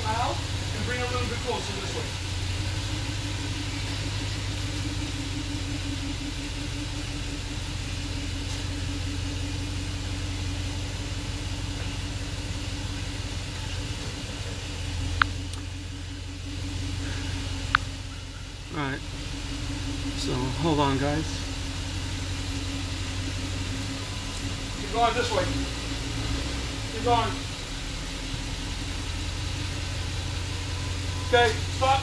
out and bring a little bit closer this way. Alright, so hold on guys. Keep going this way. Keep going. Okay, stop.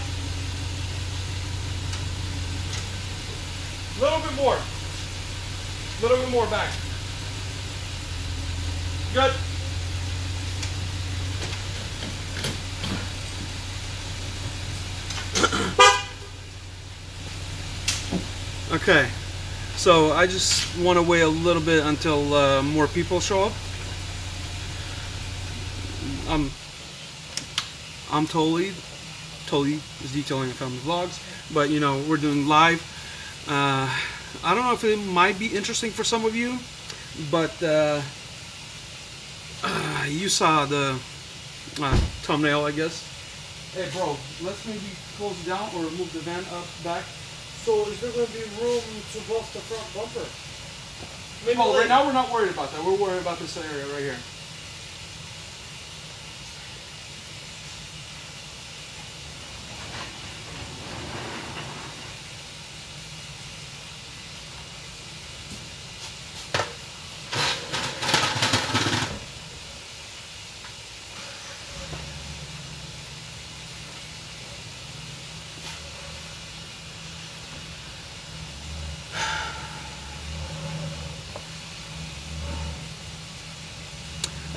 A little bit more. A little bit more back. Good. Okay, so I just want to wait a little bit until more people show up. I'm Toly. Toly is Detailing and Family Vlogs, but you know, we're doing live. I don't know if it might be interesting for some of you, but you saw the thumbnail, I guess. Hey bro, let's maybe close it down or move the van up back. So is there going to be room to bust the front bumper? Maybe well, right now we're not worried about that. We're worried about this area right here.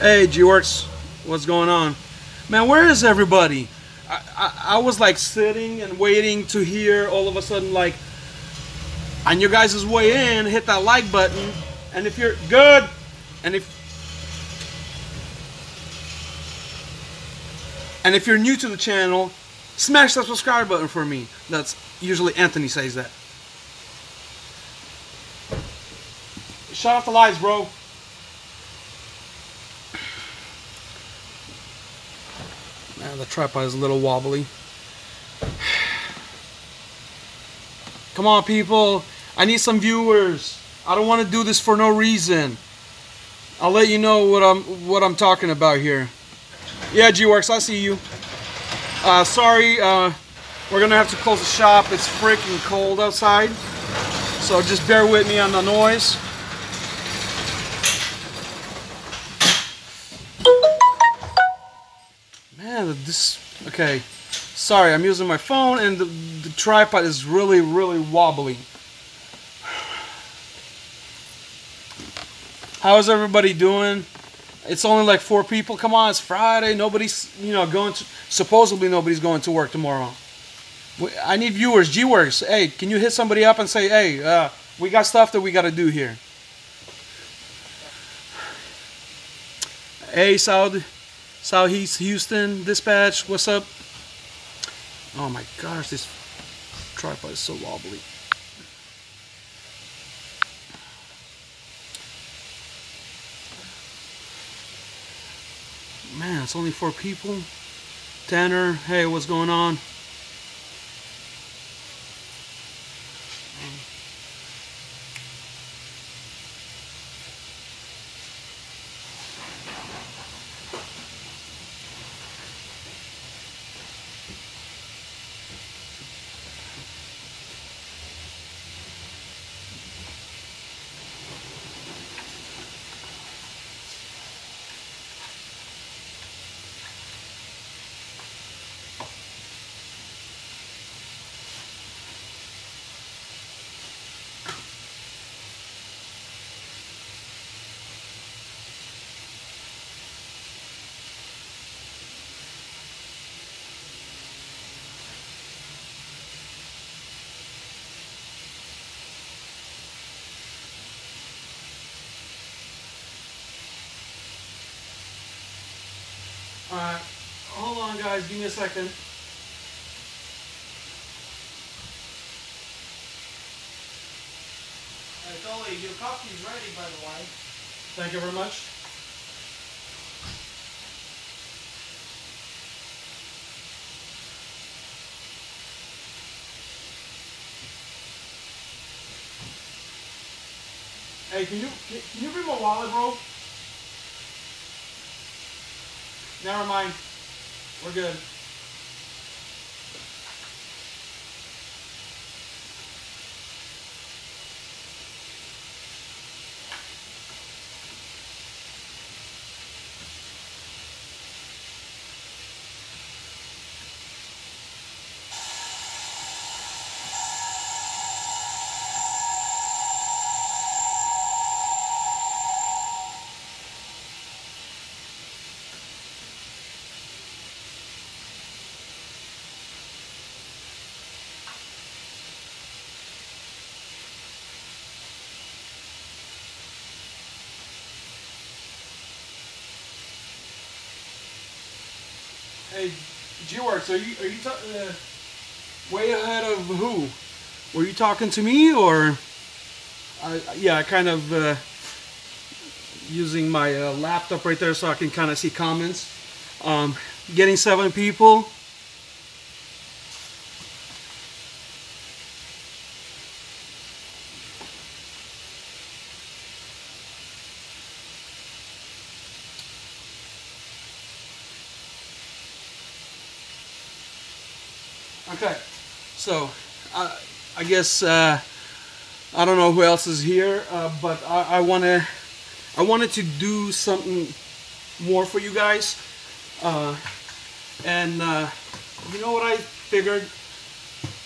Hey GWORKS, what's going on? Man, where is everybody? I was like sitting and waiting to hear all of a sudden like on your guys' way in, hit that like button, and if you're good, and if you're new to the channel, smash that subscribe button for me. That's usually Anthony says that. Shut off the lights, bro. Man, the tripod is a little wobbly. Come on, people. I need some viewers. I don't want to do this for no reason. I'll let you know what I'm talking about here. Yeah, GWORKS, I see you. Sorry, we're gonna have to close the shop. It's freaking cold outside, so just bear with me on the noise. Man, okay, sorry, I'm using my phone and the tripod is really wobbly. How's everybody doing? It's only like 4 people. Come on, it's Friday. Nobody's, you know, supposedly nobody's going to work tomorrow. I need viewers. GWORKS, hey, can you hit somebody up and say, hey, we got stuff that we got to do here. Hey, Southeast Houston dispatch, what's up? Oh my gosh, this tripod is so wobbly. Man, it's only 4 people. Tanner, hey, what's going on? Alright, hold on guys, give me a second. Hey Toly, your coffee is ready by the way. Thank you very much. Hey, can you bring my wallet, bro? Never mind. We're good. Hey, GWORKS, are you way ahead of who? Were you talking to me, or? Yeah, kind of using my laptop right there so I can kind of see comments. Getting 7 people. Okay, so I guess I don't know who else is here, but I wanted to do something more for you guys, and you know what I figured?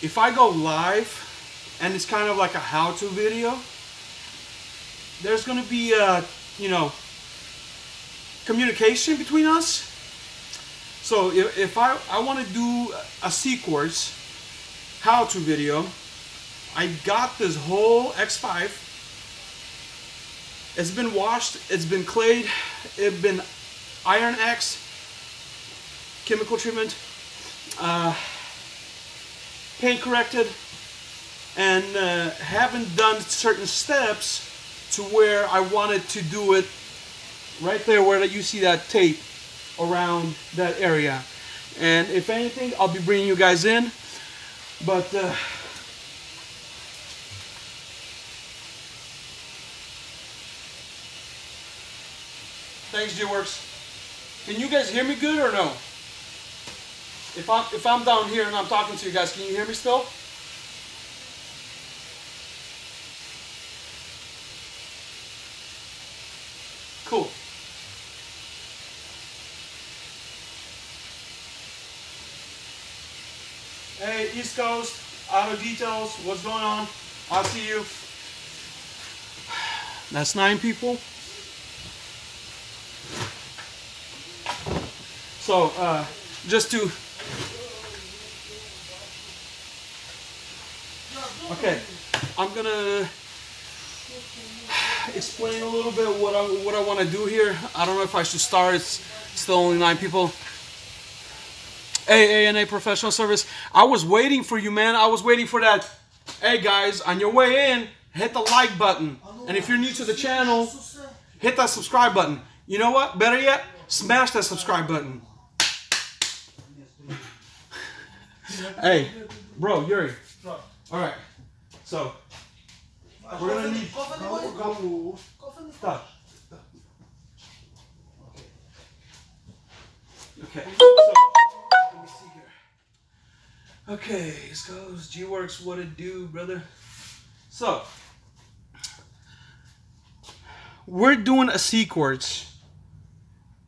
If I go live and it's kind of like a how-to video, there's gonna be you know, communication between us. So if I want to do a CQuartz how-to video, I got this whole X5. It's been washed, it's been clayed, it's been iron X, chemical treatment, paint corrected, and haven't done certain steps to where I wanted to do it right there where you see that tape around that area. And if anything, I'll be bringing you guys in, but thanks, GWORKS. Can you guys hear me good or no? If I'm down here and I'm talking to you guys, can you hear me still? Cool. Hey, East Coast, Auto Details, what's going on? I'll see you. That's 9 people. So, just to... Okay, I'm gonna explain a little bit what I want to do here. I don't know if I should start. It's still only 9 people. Hey, A&A Professional Service. I was waiting for you, man. I was waiting for that. Hey, guys, on your way in, hit the like button. And if you're new to the channel, hit that subscribe button. You know what? Better yet, smash that subscribe button. Hey, bro, Yuri. All right. So, we're going to need... Stop. Okay. So, let me see here. Okay, this goes GWORKS, what it do, brother? So, we're doing a CQuartz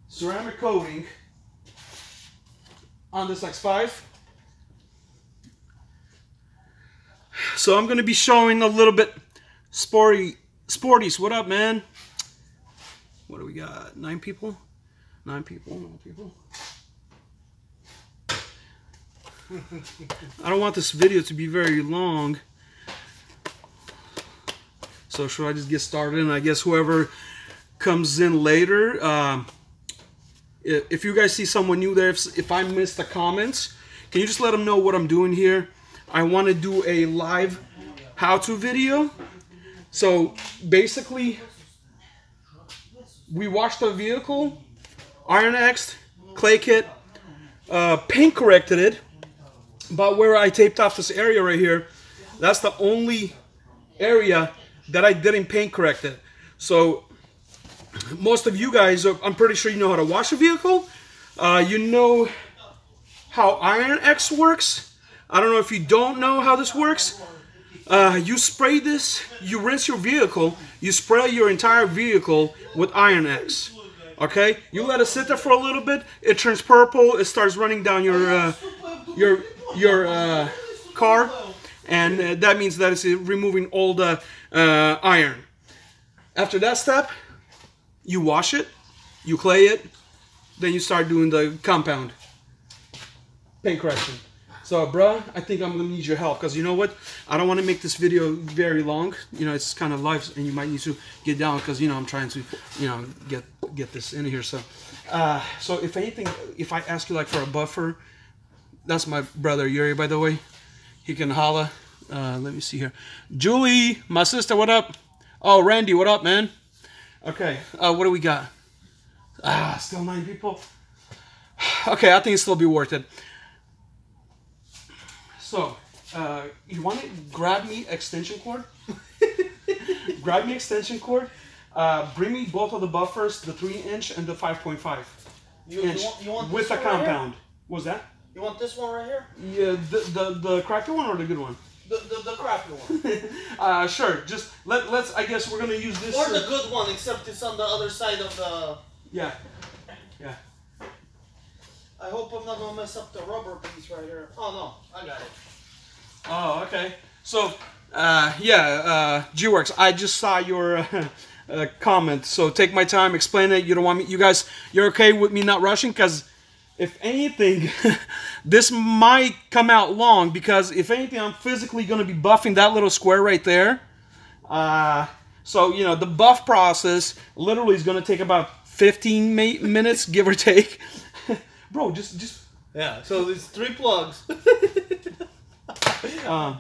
ceramic coating on this X5. So I'm going to be showing a little bit Sporties. What up, man? What do we got? 9 people? 9 people, 9 people. I don't want this video to be very long. So should I just get started? And I guess whoever comes in later, if you guys see someone new there, if I missed the comments, can you just let them know what I'm doing here? I want to do a live how-to video. So basically, we washed the vehicle, iron X'd, clay kit, paint corrected it. But where I taped off this area right here, that's the only area that I didn't paint correct it. So most of you guys, I'm pretty sure you know how to wash a vehicle. You know how Iron X works. I don't know if you don't know how this works. You spray this, you rinse your vehicle, you spray your entire vehicle with Iron X. Okay, you let it sit there for a little bit. It turns purple. It starts running down your car, and that means that it's removing all the iron. After that step, you wash it, you clay it, then you start doing the compound paint correction. So, bruh, I think I'm gonna need your help, because you know what? I don't want to make this video very long. You know, it's kind of live, and you might need to get down, because you know I'm trying to, you know, get this in here. So, so if anything, if I ask you like for a buffer, that's my brother Yuri, by the way. He can holla. Let me see here. Julie, my sister, what up? Oh, Randy, what up, man? Okay, what do we got? Still 9 people. Okay, I think it'll still be worth it. So, you want to grab me extension cord? Grab me extension cord. Bring me both of the buffers, the 3-inch and the 5.5 inch, you want with a compound. What's that? You want this one right here? Yeah, the crappy one or the good one? The crappy one. Sure. Just let's. I guess we're gonna use this. Or the good one, except it's on the other side of the. Yeah. Yeah. I hope I'm not gonna mess up the rubber piece right here. Oh no, I got it. Oh, okay. So, yeah, GWORKS, I just saw your comment. So take my time, explain it. You don't want me. You guys, you're okay with me not rushing? Because if anything, this might come out long. Because if anything, I'm physically going to be buffing that little square right there. So, you know, the buff process literally is going to take about 15 minutes, give or take. Bro, just... Yeah, so there's 3 plugs.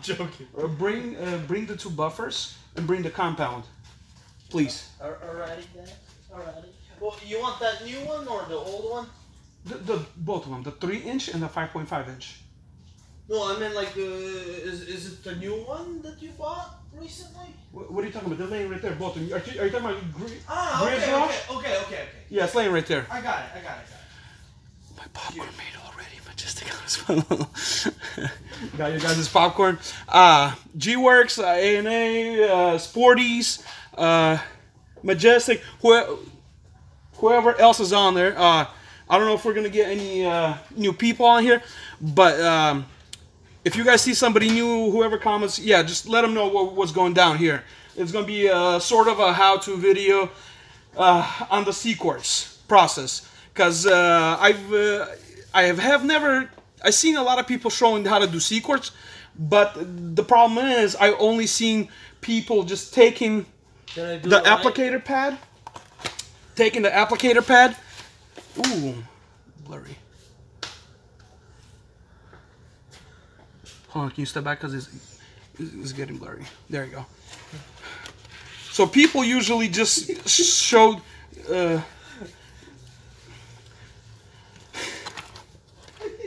Joking. Bring the 2 buffers and bring the compound, please. Alrighty then. Alrighty. Well, you want that new one or the old one? The both of them, the 3-inch and the 5.5 inch. No, I meant like is it the new one that you bought recently? What are you talking about? They're laying right there, both of them. Are you talking about grid okay. Yeah, it's laying right there. I got it. My popcorn made already, majestic on his phone. Got your guys' popcorn. GWORKS, A&A, Sporties, Majestic, whoever else is on there. I don't know if we're gonna get any new people on here, but if you guys see somebody new, whoever comments, yeah, just let them know what's going down here. It's gonna be sort of a how-to video on the CQuartz process, because I've seen a lot of people showing how to do CQuartz, but the problem is I only seen people just taking the applicator pad, ooh, blurry. Hold on, can you step back, because it's getting blurry. There you go. So people usually just showed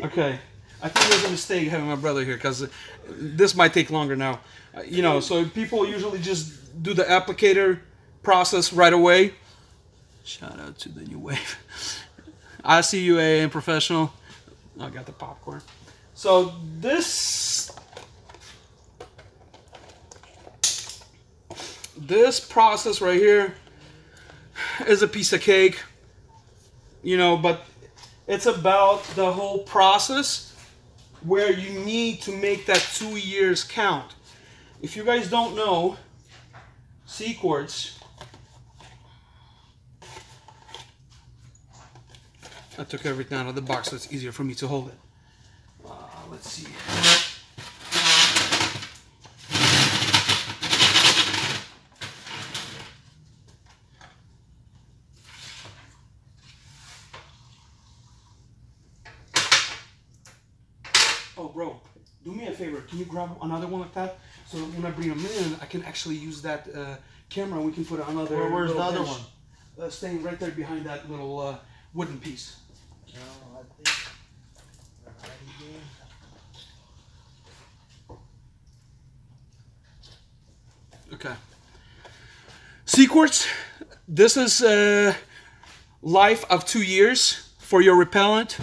okay, I think there's a mistake having my brother here, because this might take longer now. You know, so people usually just do the applicator process right away. Shout out to the new wave. I see you, AM professional. I got the popcorn. So this process right here is a piece of cake, you know, but it's about the whole process where you need to make that 2 years count. If you guys don't know, CQuartz, I took everything out of the box so it's easier for me to hold it. Let's see. Oh, bro, do me a favor. Can you grab another one like that? So when I bring them in, I can actually use that camera and we can put another. Where's the other bench, one? Staying right there behind that little wooden piece. No, I think. Okay. CQuartz, this is life of 2 years for your repellent.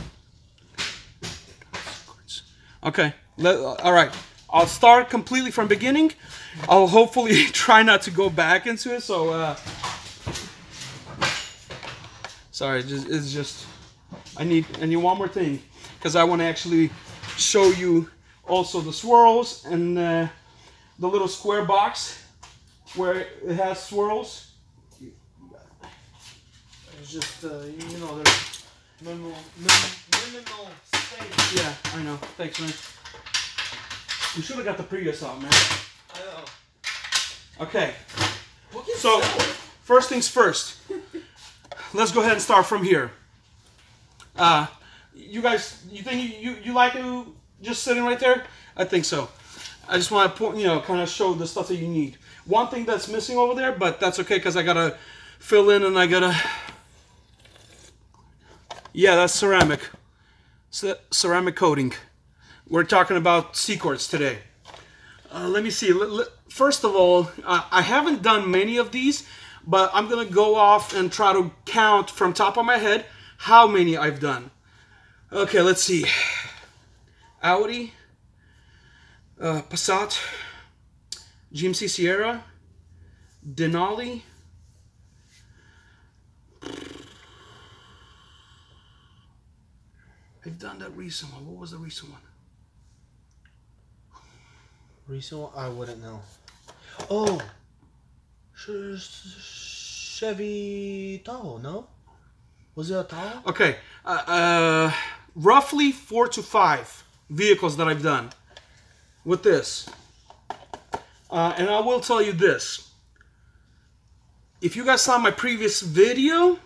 Okay, all right. I'll start completely from beginning. I'll hopefully try not to go back into it. So, sorry, it's just I need one more thing because I want to actually show you also the swirls and the little square box where it has swirls. It's just you know, there's minimal space. Yeah, I know. Thanks, man. You should have got the Prius out, man. I know. Okay. So, first things first. Let's go ahead and start from here. You guys, you think you like it just sitting right there? I think so. I just want to point, you know, kind of show the stuff that you need. One thing that's missing over there, but that's okay because I gotta fill in and I gotta. Yeah, that's ceramic. Ceramic coating. We're talking about CQuartz today. Let me see. First of all, I haven't done many of these, but I'm gonna go off and try to count from top of my head how many I've done. Okay, let's see. Audi, Passat, GMC Sierra, Denali, I've done that recent one. What was the recent one? Recent one? I wouldn't know. Oh! Chevy Tahoe, no? Was it a Tahoe? Okay. Roughly 4 to 5 vehicles that I've done with this. And I will tell you this. If you guys saw my previous video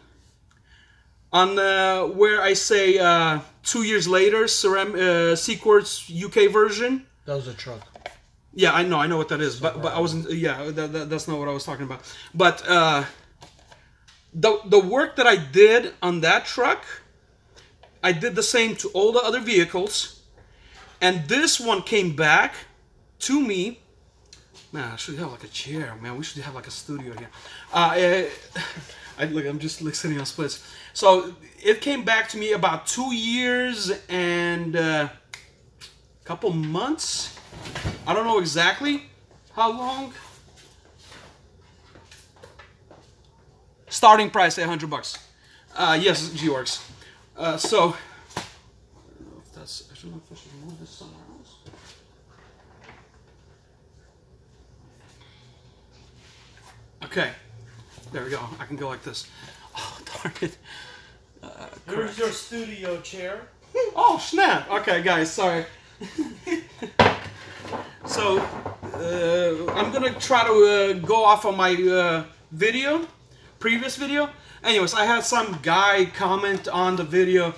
on where I say 2 years later, CQuartz UK version. That was a truck. Yeah, I know what that is, but I wasn't. Yeah, that's not what I was talking about. But the work that I did on that truck, I did the same to all the other vehicles, and this one came back to me. Man, I should have like a chair. Man, we should have like a studio here. I'm just like sitting on splits. So it came back to me about 2 years and a couple months. I don't know exactly how long. Starting price $100. Yes, GWORKS. So I don't know if that's. I don't know if I should move this somewhere else. Okay, there we go. I can go like this. Oh, darn it. Here's your studio chair. Oh, snap. Okay, guys, sorry. So, I'm going to try to go off on my previous video. Anyways, I had some guy comment on the video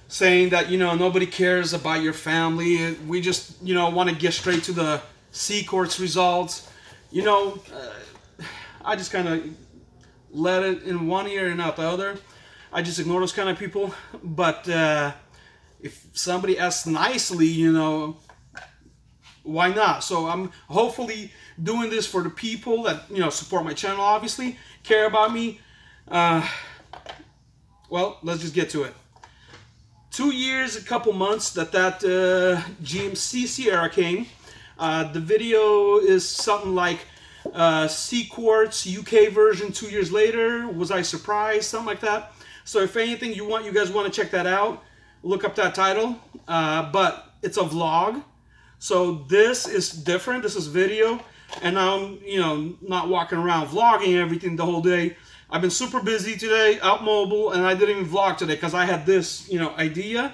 saying that, you know, nobody cares about your family. We just, you know, want to get straight to the CQuartz results. You know, I just kind of let it in one ear and out the other. I just ignore those kind of people. But if somebody asks nicely, you know, why not? So I'm hopefully doing this for the people that, you know, support my channel, obviously, care about me. Well, let's just get to it. 2 years, a couple months that GMC Sierra came. The video is something like CQuartz UK version 2 years later. Was I surprised? Something like that. So if anything you guys want to check that out, look up that title. But it's a vlog. So this is different. This is video. And I'm, you know, not walking around vlogging everything the whole day. I've been super busy today, out mobile, and I didn't even vlog today because I had this, you know, idea.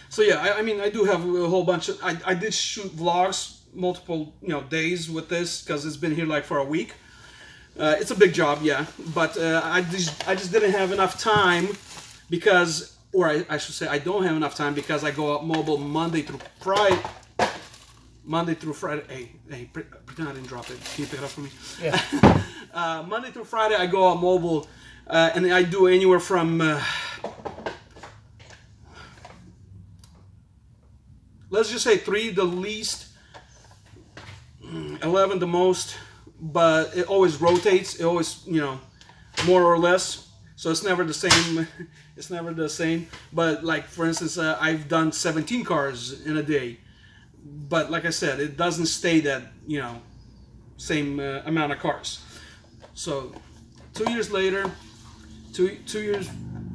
So yeah, I mean, I do have a whole bunch of, I did shoot vlogs multiple, you know, days with this because it's been here like for a week. It's a big job, yeah, but I just didn't have enough time because, or I should say I don't have enough time because I go out mobile Monday through Friday. Hey, pretend I didn't drop it. Can you pick it up for me? Yeah. Monday through Friday I go out mobile, and I do anywhere from let's just say 3 the least, 11 the most, but it always rotates. It always, you know, more or less. So it's never the same. It's never the same. But like, for instance, I've done 17 cars in a day. But like I said, it doesn't stay that, you know, same amount of cars. So 2 years later, two years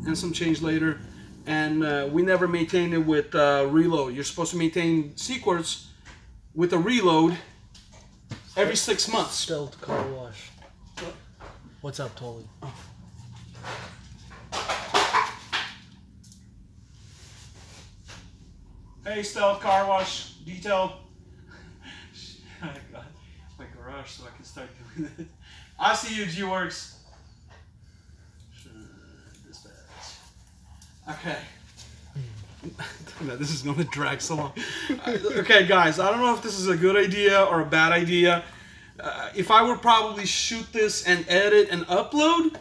and some change later, and we never maintained it with reload. You're supposed to maintain CQuartz with a reload every 6 months. Stealth car wash. What's up, Toly? Oh. Hey, Stealth Car Wash Detail. I got my garage so I can start doing it. I see you, GWORKS. Dispatch. Okay. This is going to drag so long. Okay, guys, I don't know if this is a good idea or a bad idea. If I would probably shoot this and edit and upload,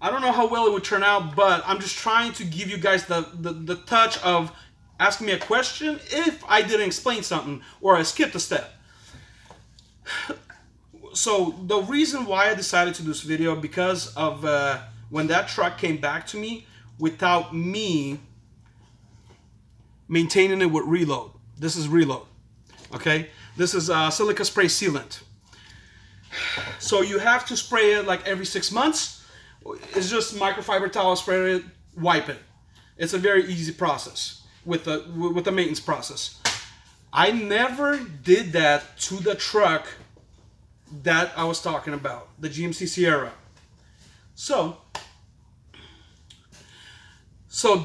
I don't know how well it would turn out, but I'm just trying to give you guys the touch of asking me a question if I didn't explain something or I skipped a step. So the reason why I decided to do this video, because of when that truck came back to me without me maintaining it with reload. This is reload, okay? This is silica spray sealant. So you have to spray it like every 6 months. It's just microfiber towel, spray it, wipe it. It's a very easy process with the maintenance process. I never did that to the truck that I was talking about, the GMC Sierra. So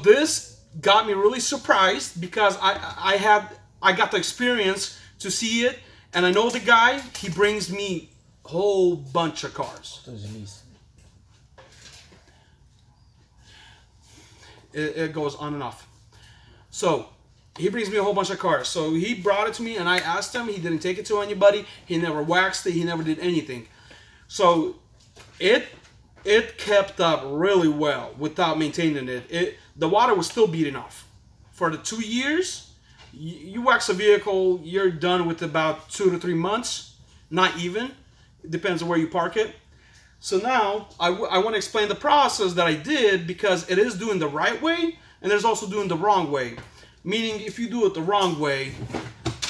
this got me really surprised because I got the experience to see it, and I know the guy. He brings me a whole bunch of cars. It goes on and off. So he brings me a whole bunch of cars. So he brought it to me, and I asked him. He didn't take it to anybody. He never waxed it. He never did anything. So it kept up really well without maintaining it. The water was still beating off. For the 2 years, you wax a vehicle, you're done with about 2 to 3 months. Not even. It depends on where you park it. So now I want to explain the process that I did, because it is doing the right way, and there's also doing the wrong way. Meaning, if you do it the wrong way,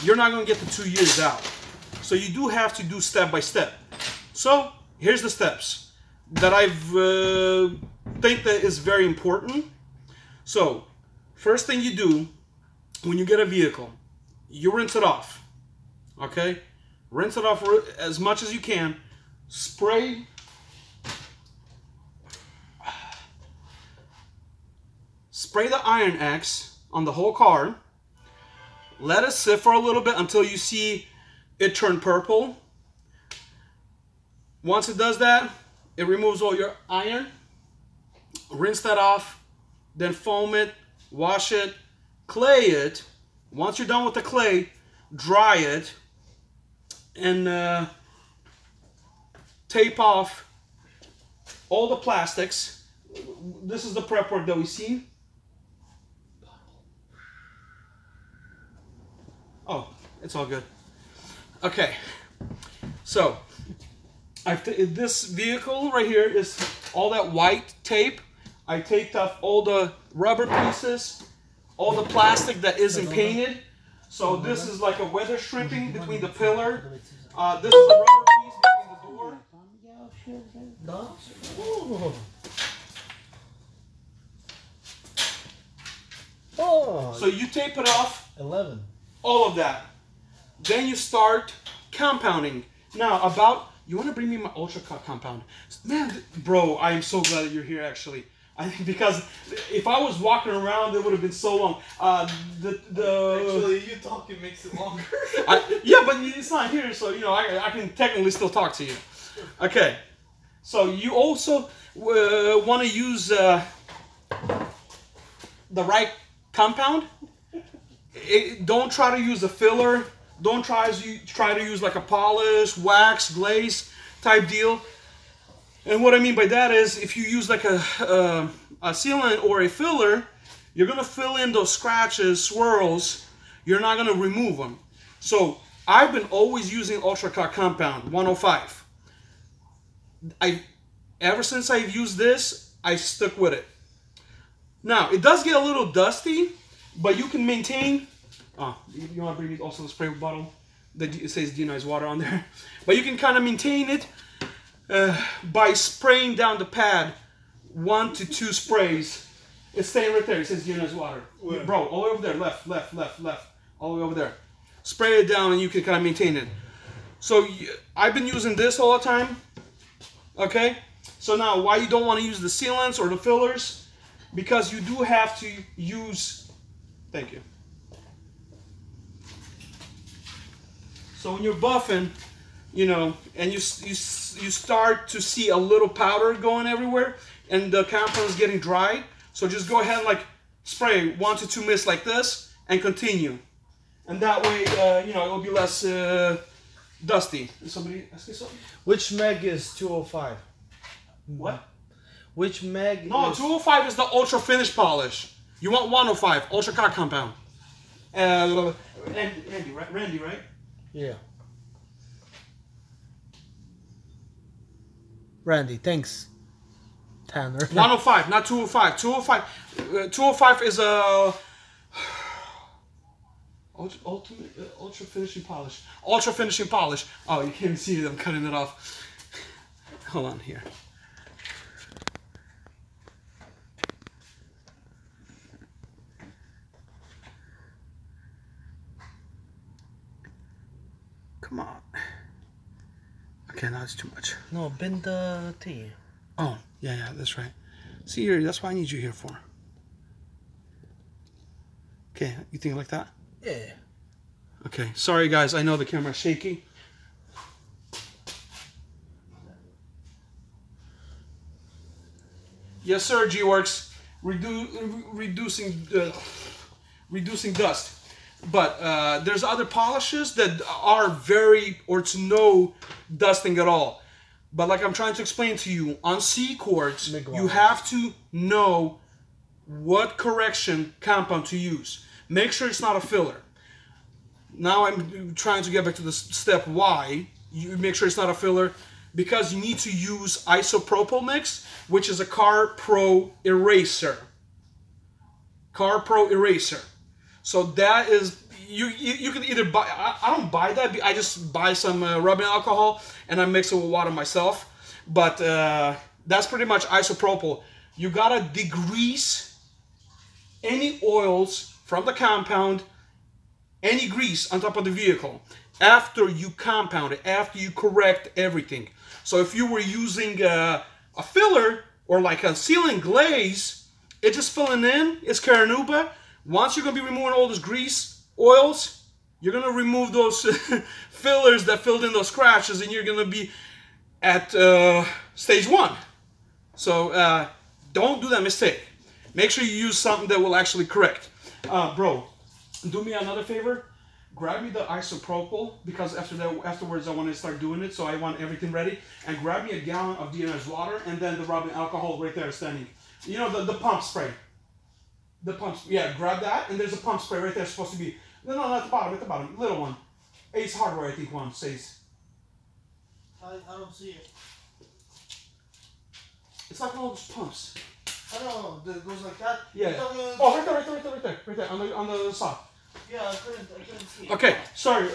you're not going to get the 2 years out. So you do have to do step by step. So here's the steps that I think that is very important. So first thing you do when you get a vehicle, you rinse it off. Okay? Rinse it off as much as you can. Spray the Iron X on the whole car. Let it sit for a little bit until you see it turn purple. Once it does that, it removes all your iron. Rinse that off, then foam it, wash it, clay it. Once you're done with the clay, dry it, and tape off all the plastics. This is the prep work that we see. Oh, it's all good. Okay, so this vehicle right here is all that white tape. I taped off all the rubber pieces, all the plastic that isn't painted. So this is like a weather stripping between the pillar. This is the rubber piece between the door. Oh. So you tape it off. 11. All of that. Then you start compounding. Now, you want to bring me my Ultra Cut compound? Man, bro, I am so glad that you're here, actually. Because if I was walking around, it would have been so long. Actually, you talking makes it longer. Yeah, but it's not here, so you know I can technically still talk to you. Okay, so you also want to use the right compound. Don't try to use a filler. Don't try to use like a polish, wax, glaze type deal. And what I mean by that is, if you use like a sealant or a filler, you're going to fill in those scratches, swirls. You're not going to remove them. So I've been always using Ultra Cut Compound 105. ever since I've used this, I stuck with it. Now, it does get a little dusty, but you can maintain... Oh, you want to bring me also the spray bottle? It says deionized water on there. But you can kind of maintain it by spraying down the pad 1 to 2 sprays. It's staying right there. It says deionized water. Where? Bro, all the way over there. Left. All the way over there. Spray it down and you can kind of maintain it. So I've been using this all the time. Okay? So now, why you don't want to use the sealants or the fillers? Because you do have to use... Thank you. So when you're buffing, you know, and you start to see a little powder going everywhere, and the compound is getting dry, so just go ahead and like spray 1 to 2 mist like this, and continue. And that way, you know, it will be less dusty. Is somebody asking something? Which meg is 205? What? Which meg? No, 205 is the ultra finish polish. You want 105, ultra car compound. Randy, right? Randy, right? Yeah. Randy, thanks. Tanner. 105, not 205. 205 is a ultra finishing polish. Ultra finishing polish. Oh, you can't see it. I'm cutting it off. Hold on here. Come on. Okay, now it's too much. No, bend the tea. Oh, yeah, that's right. See here, that's what I need you here for. Okay, you think like that? Yeah. Okay, sorry guys, I know the camera's shaky. Yes, sir, GWORKS. Reducing dust. But there's other polishes that are or to no dusting at all. But like I'm trying to explain to you, on CQuartz, you have to know what correction compound to use. Make sure it's not a filler. Now I'm trying to get back to the step why. You make sure it's not a filler, because you need to use isopropyl mix, which is a Car Pro eraser. Car Pro eraser. So that is, you can either buy, I don't buy that, I just buy some rubbing alcohol and I mix it with water myself. But that's pretty much isopropyl. You gotta degrease any oils from the compound, any grease on top of the vehicle, after you compound it, after you correct everything. So if you were using a filler or like a sealing glaze, it's just filling in, it's Caranuba. Once you're going to be removing all those grease oils, you're going to remove those fillers that filled in those scratches, and you're going to be at stage 1. So don't do that mistake. Make sure you use something that will actually correct. Bro, do me another favor. Grab me the isopropyl, because afterwards I want to start doing it, so I want everything ready. And grab me a gallon of deionized water, and then the rubbing alcohol right there standing. You know, the pump spray. The pumps, yeah, grab that, and there's a pump spray right there, supposed to be, no, not at the bottom, little one. Ace Hardware, I think one says. I don't see it. It's like one of those pumps. I don't know, that goes like that? Yeah. Oh, right there, on the sock. Yeah, I couldn't see it. Okay, sorry,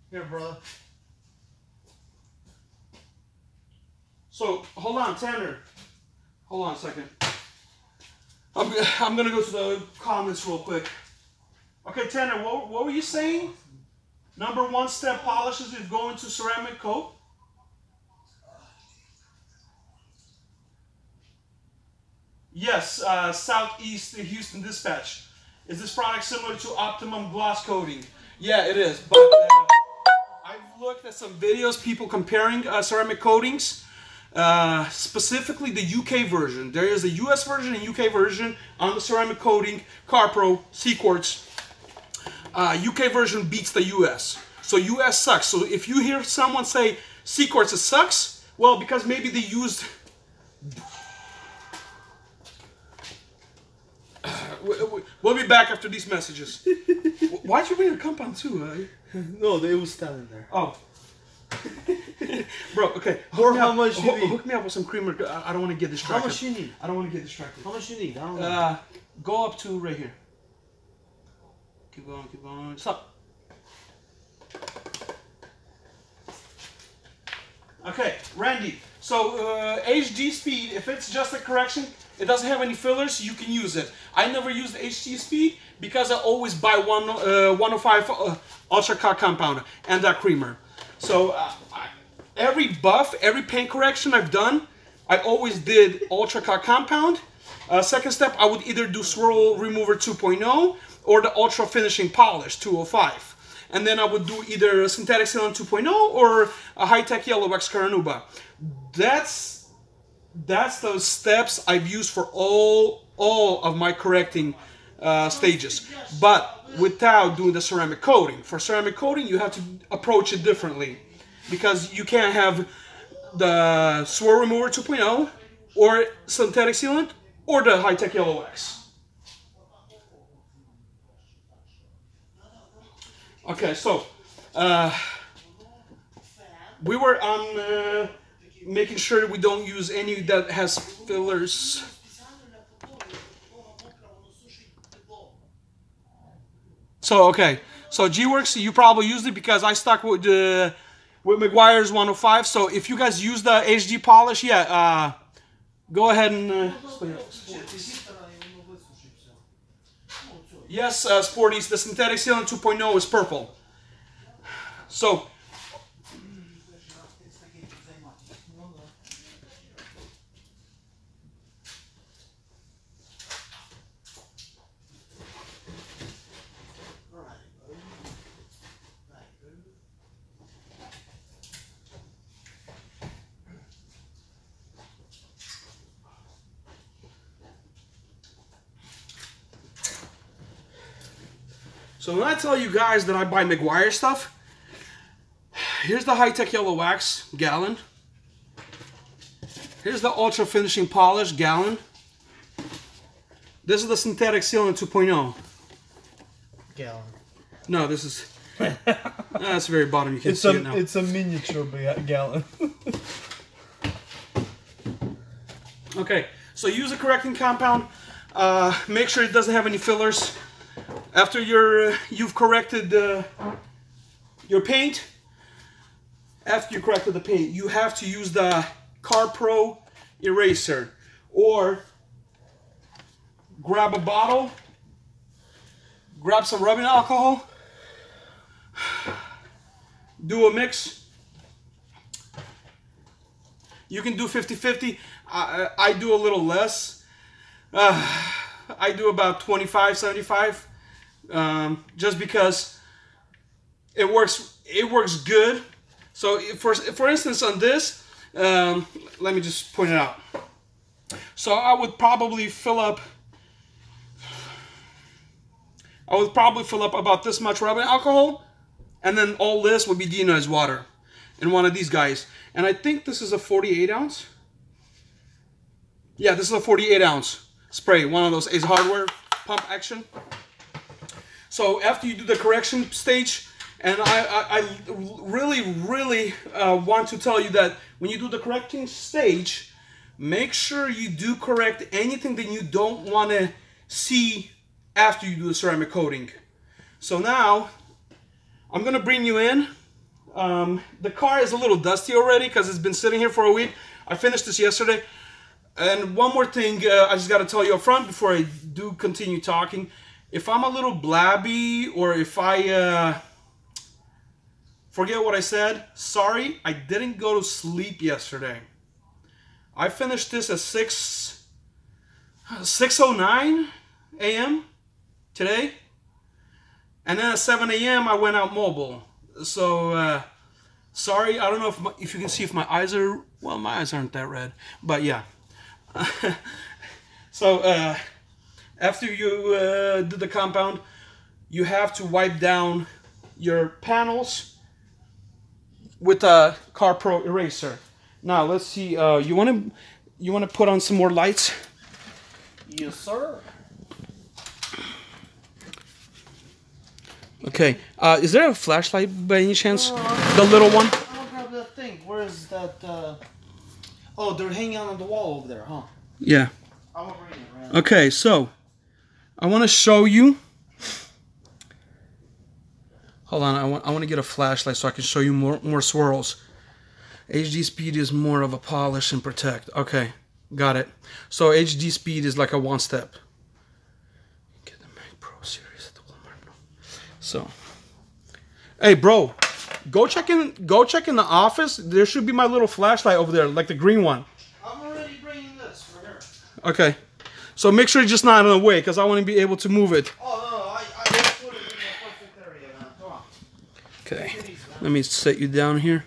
Here, brother. So, hold on, Tanner. Hold on a second. I'm gonna go to the comments real quick. Okay, Tanner, what were you saying? Number 1 step polishes is going to ceramic coat. Yes, Southeast Houston Dispatch. Is this product similar to Optimum Gloss Coating? Yeah, it is. But I've looked at some videos, people comparing ceramic coatings. Specifically the UK version. There is a US version and UK version on the ceramic coating, Car Pro, CQuartz. UK version beats the US. So US sucks. So if you hear someone say CQuartz sucks, well, because maybe they used... We'll be back after these messages. Why'd you bring a compound too? No, they was standing there. Oh. Bro, okay. Or how much you need? Hook me up with some creamer. I don't want to get distracted. How much you need? I don't want to get distracted. How much you need? I don't know. Go up to right here. Keep going, keep going. Stop. Okay, Randy. So HD speed, if it's just a correction, it doesn't have any fillers, you can use it. I never use the HD speed because I always buy 105 Ultra Cut compound and that creamer. So every buff, every paint correction I've done, I always did Ultra Cut compound. Second step, I would either do Swirl Remover 2.0 or the Ultra Finishing Polish 205. And then I would do either Synthetic Sealant 2.0 or a high-tech Yellow Wax Caranuba. That's those steps I've used for all of my correcting stages, but without doing the ceramic coating. For ceramic coating, you have to approach it differently because you can't have the Swirl Remover 2.0 or Synthetic Sealant or the high-tech Yellow Wax. Okay, so we were on making sure that we don't use any that has fillers. So okay, so GWORKS, you probably used it because I stuck with McGuire's 105. So if you guys use the HD polish, yeah, go ahead and. Yes, Sporties, the Synthetic Sealant 2.0 is purple. So, so when I tell you guys that I buy McGuire stuff, here's the high-tech Yellow Wax, gallon. Here's the Ultra Finishing Polish, gallon. This is the Synthetic Sealant 2.0. Gallon. No, this is... that's the very bottom, you can't see it now. It's a miniature gallon. Okay, so use a correcting compound. Make sure it doesn't have any fillers. After you've corrected your paint, after you corrected the paint, you have to use the Car Pro eraser, or grab a bottle, grab some rubbing alcohol, do a mix. You can do 50-50. I do a little less. I do about 25-75. Just because it works good. So for instance on this, let me just point it out. So I would probably fill up about this much rubbing alcohol, and then all this would be deionized water in one of these guys. And I think this is a 48 ounce. Yeah, this is a 48 ounce spray, one of those Ace Hardware pump action. So after you do the correction stage, and I really want to tell you that when you do the correcting stage, make sure you do correct anything that you don't want to see after you do the ceramic coating. So now, I'm going to bring you in. The car is a little dusty already because it's been sitting here for a week. I finished this yesterday. And one more thing I just got to tell you up front before I do continue talking. If I'm a little blabby or if I forget what I said, sorry, I didn't go to sleep yesterday. I finished this at 6:09 a.m. today. And then at 7 a.m. I went out mobile. So, sorry, I don't know if you can see if my eyes are, well, my eyes aren't that red. But yeah. So, after you do the compound, you have to wipe down your panels with a Car Pro eraser. Now let's see. You want to put on some more lights? Yes, sir. Okay. Is there a flashlight by any chance? The little one? I'll grab that thing. Where is that? Oh, they're hanging on the wall over there, huh? Yeah. I will bring it around. Okay, so I want to show you. Hold on, I want to get a flashlight so I can show you more swirls. HD speed is more of a polish and protect. Okay, got it. So HD speed is like a one step. Get the Mac Pro series at the Walmart. So, hey, bro, go check in the office. There should be my little flashlight over there, like the green one. I'm already bringing this for here. Okay, so make sure it's just not in the way, because I want to be able to move it. Oh no, I just put it in the perfect area, man. Come on. Okay, let me set you down here.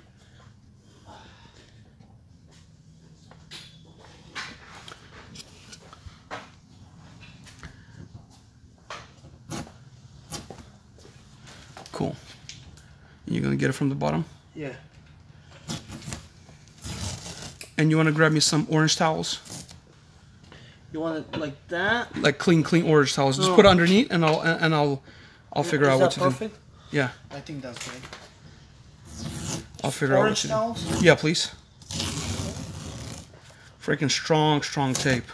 Cool. You're gonna get it from the bottom? Yeah. And you wanna grab me some orange towels? You want it like that? Like clean orange towels. Just put it underneath, and I'll figure out what to perfect? do. Yeah. I think that's great. I'll figure out what Orange to towels? do. Yeah, please. Freaking strong tape.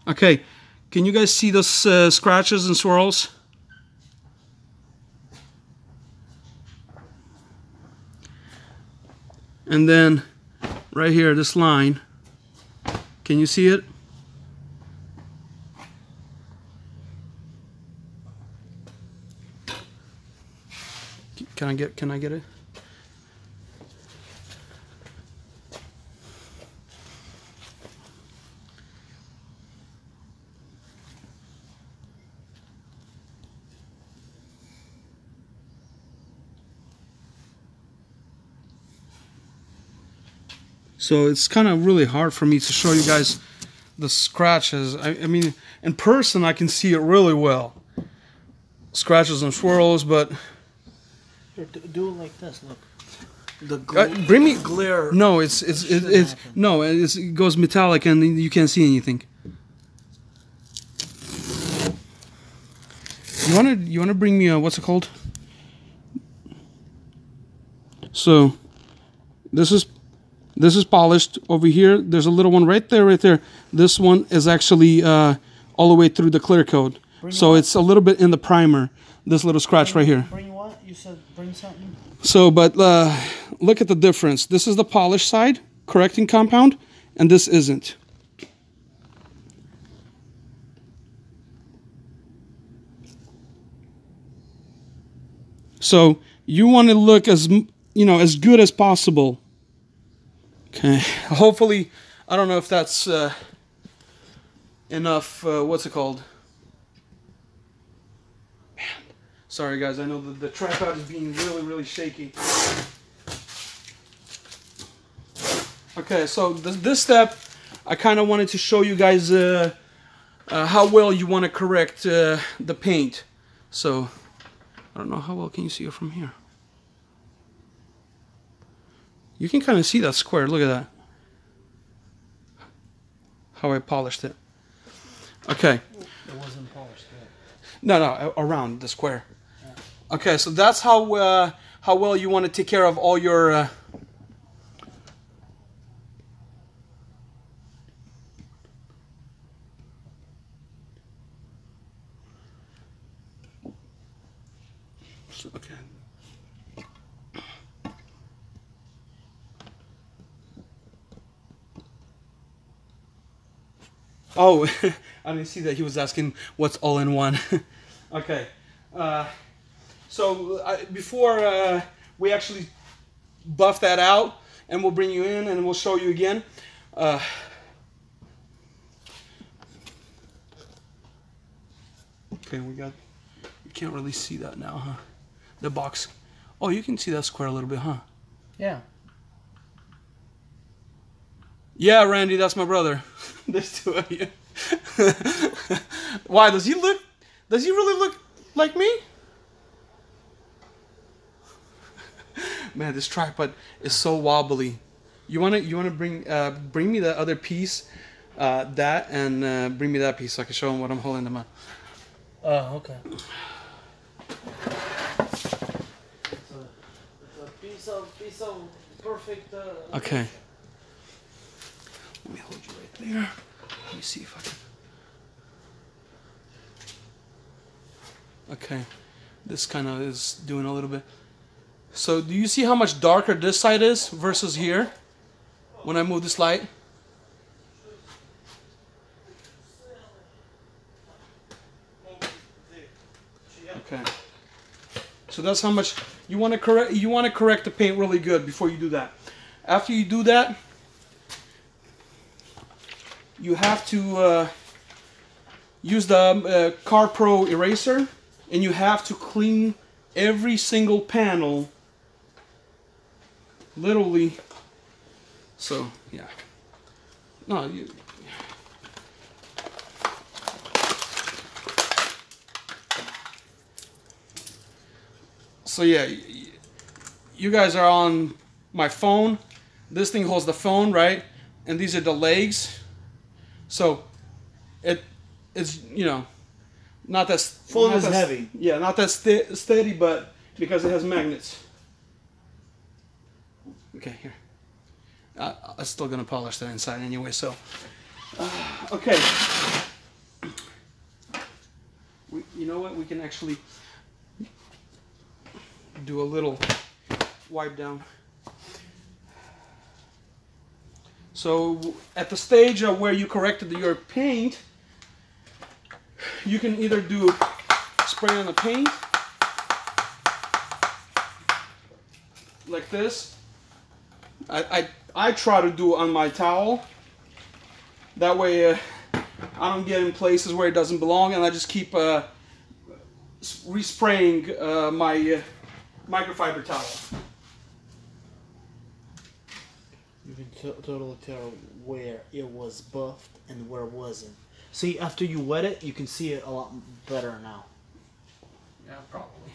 Okay, can you guys see those scratches and swirls? And then right here, this line, can you see it? Can I get it? So it's kind of really hard for me to show you guys the scratches. I mean, in person I can see it really well. Scratches and swirls, but Here, do it like this. Look. The bring me glare. No, it goes metallic and you can't see anything. You wanna bring me a, what's it called? So this is polished over here. There's a little one right there. This one is actually all the way through the clear coat. So it's a little bit in the primer. This little scratch right here. Bring what? You said bring something? So, but look at the difference. This is the polished side, correcting compound, and this isn't. So you want to look as as good as possible. Okay. Hopefully, I don't know if that's enough. What's it called? Man, sorry guys. I know the tripod is being really shaky. Okay, so this step, I kind of wanted to show you guys how well you want to correct the paint. So I don't know how well can you see it from here. You can kind of see that square. Look at that. How I polished it. Okay. It wasn't polished yet. No, around the square. Yeah. Okay, so that's how well you want to take care of all your. Okay. Oh, I didn't see that he was asking what's all in one. Okay. So before we actually buff that out, and we'll bring you in and we'll show you again. Okay, you can't really see that now, huh? The box. Oh, you can see that square a little bit, huh? Yeah. Yeah, Randy, that's my brother. There's two of you. Why, does he really look like me? Man, this tripod is so wobbly. You wanna bring me the other piece, that, and bring me that piece so I can show him what I'm holding them on. Oh, okay. It's a piece of perfect. Okay. Let me hold you right there. Let me see if I can. Okay, this kind of is doing a little bit. So do you see how much darker this side is versus here when I move this light? Okay. So that's how much you want to correct. You want to correct the paint really good before you do that. After you do that, you have to use the Car Pro eraser, and you have to clean every single panel, literally. So yeah, no, you. So yeah, you guys are on my phone. This thing holds the phone, right? And these are the legs. So it's, you know, not that Phone is heavy. Yeah, not that steady, but because it has magnets. Okay, here. I'm still gonna polish that inside anyway. So okay. You know what? We can actually do a little wipe down. So at the stage of where you corrected your paint, you can either do spray on the paint like this. I try to do on my towel. That way I don't get in places where it doesn't belong, and I just keep respraying my microfiber towel. You can totally tell where it was buffed and where it wasn't. See, after you wet it, you can see it a lot better now. Yeah, probably.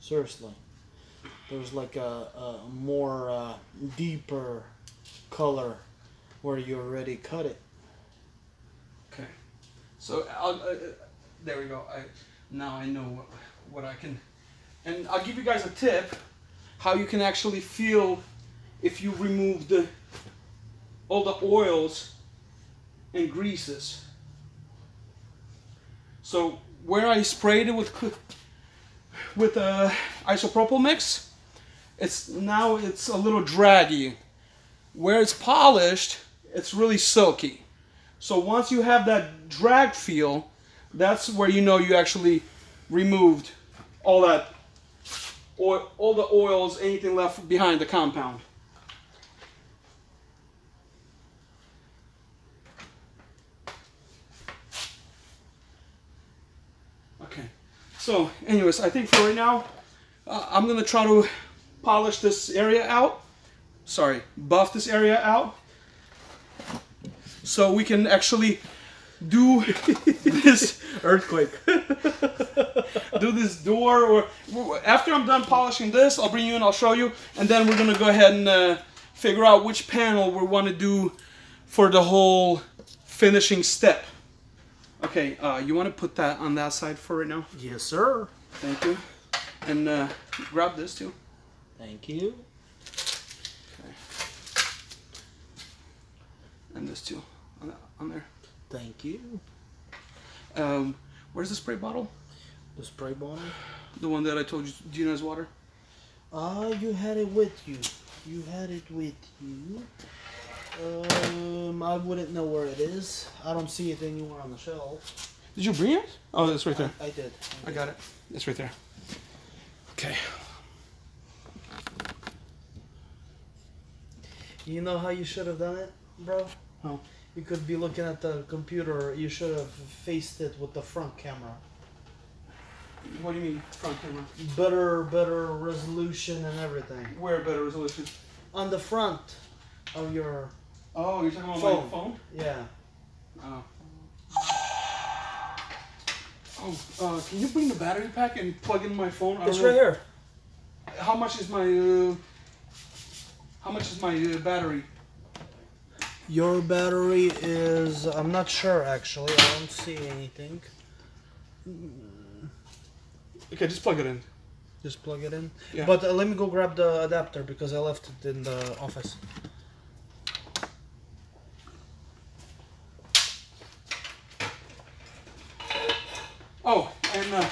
Seriously. There's like a more deeper color where you already cut it. Okay. So there we go. Now I know what I can, and I'll give you guys a tip how you can actually feel if you remove all the oils and greases. So where I sprayed it with isopropyl mix, it's a little draggy. Where it's polished, it's really silky. So once you have that drag feel, that's where you know you actually removed all the oils, anything left behind the compound. Okay. So, anyways, I think for right now, I'm gonna try to polish this area out. Sorry, buff this area out, so we can actually do this Earthquake. do this door. Or after I'm done polishing this, I'll bring you in, I'll show you, and then we're gonna go ahead and figure out which panel we want to do for the whole finishing step. Okay, you want to put that on that side for right now? Yes, sir. Thank you. And grab this too. Thank you. Okay. And this too on there. Thank you. Where's the spray bottle? The spray bottle? The one that I told you, do you know is water? You had it with you. You had it with you. I wouldn't know where it is. I don't see it anywhere on the shelf. Did you bring it? Oh, it's right there. I did. I got it. It's right there. Okay. You know how you should have done it, bro? How? You could be looking at the computer. You should have faced it with the front camera. What do you mean front camera? Better resolution and everything. Where better resolution? on the front of your Oh, you're talking about phone. my phone? Yeah. Oh. Oh, can you bring the battery pack and plug in my phone? It's right here. How much is my battery? Your battery is, I'm not sure actually. I don't see anything. Okay, just plug it in. Just plug it in. Yeah. But let me go grab the adapter because I left it in the office. Oh, and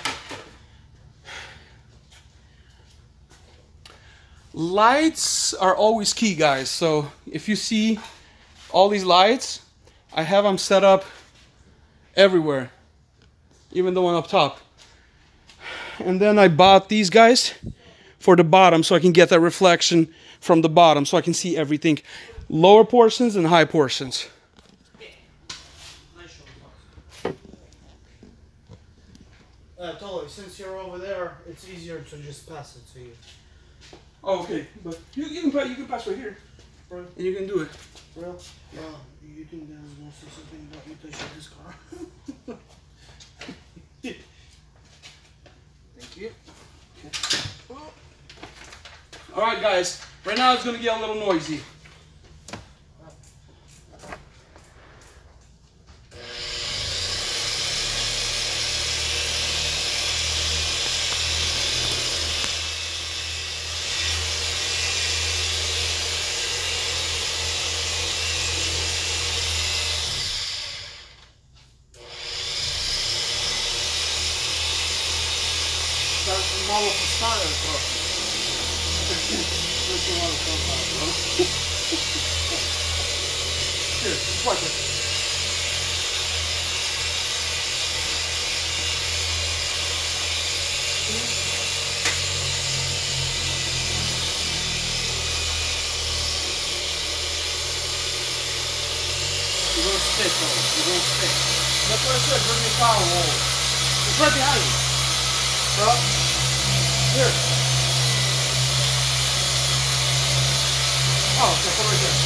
lights are always key, guys. So if you see all these lights, I have them set up everywhere, even the one up top. And then I bought these guys for the bottom so I can get that reflection from the bottom so I can see everything, lower portions and high portions. Toly, since you're over there, it's easier to just pass it to you. Oh, okay, but you can pass right here, Right. and you can do it. Real? You think there's no say something about you touching this car? Thank you. Okay. All right, guys. Right now it's gonna get a little noisy. Мало поставил просто. Очень мало компактно. Here, хватит. You're gonna stick, though. You're gonna stick. That's what I said. Bring your towel over. It's right behind you. Bro. Here. Oh, okay, put it right there.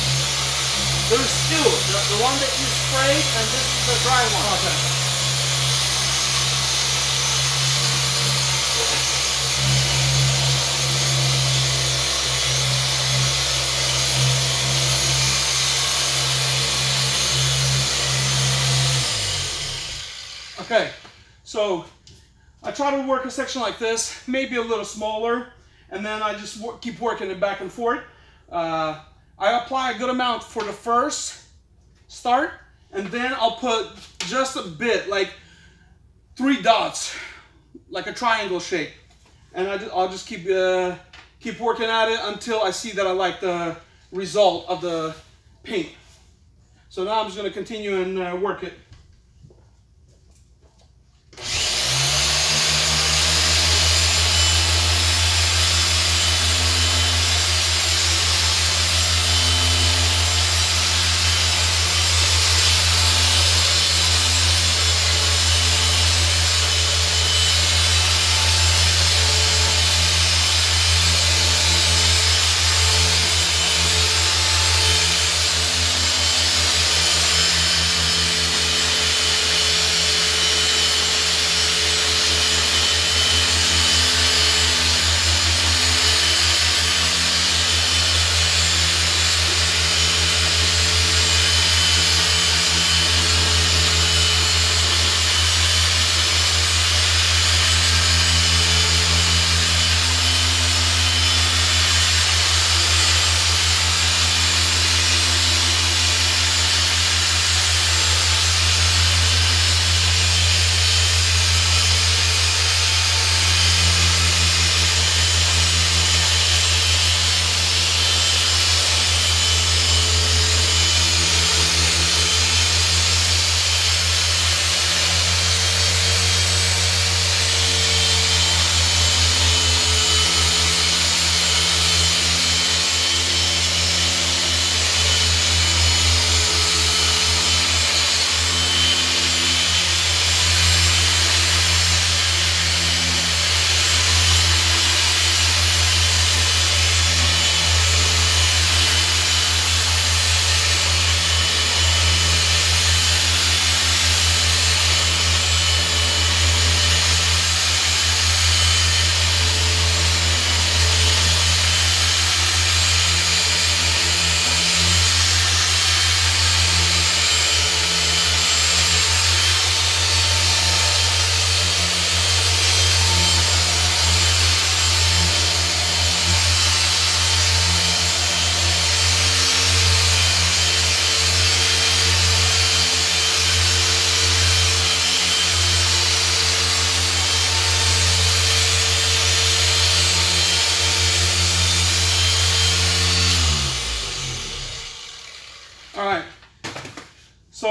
There's two. The one that you sprayed and this is the dry one. Okay. Okay, so I try to work a section like this, maybe a little smaller, and then I just keep working it back and forth. I apply a good amount for the first start, and then I'll put just a bit, like 3 dots, like a triangle shape, and I'll just keep working at it until I see that I like the result of the paint. So now I'm just going to continue and work it.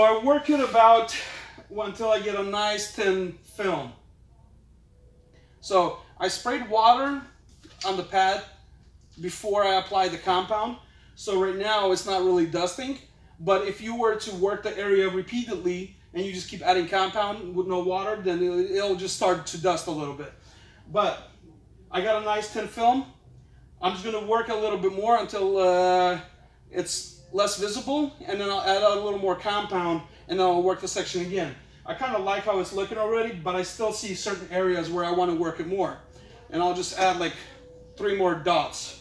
I work it about until I get a nice thin film. So I sprayed water on the pad before I apply the compound. So right now it's not really dusting, but if you were to work the area repeatedly and you just keep adding compound with no water, then it'll just start to dust a little bit. But I got a nice thin film. I'm just gonna work a little bit more until it's less visible, and then I'll add a little more compound, and then I'll work the section again. I kind of like how it's looking already, but I still see certain areas where I want to work it more. And I'll just add like 3 more dots.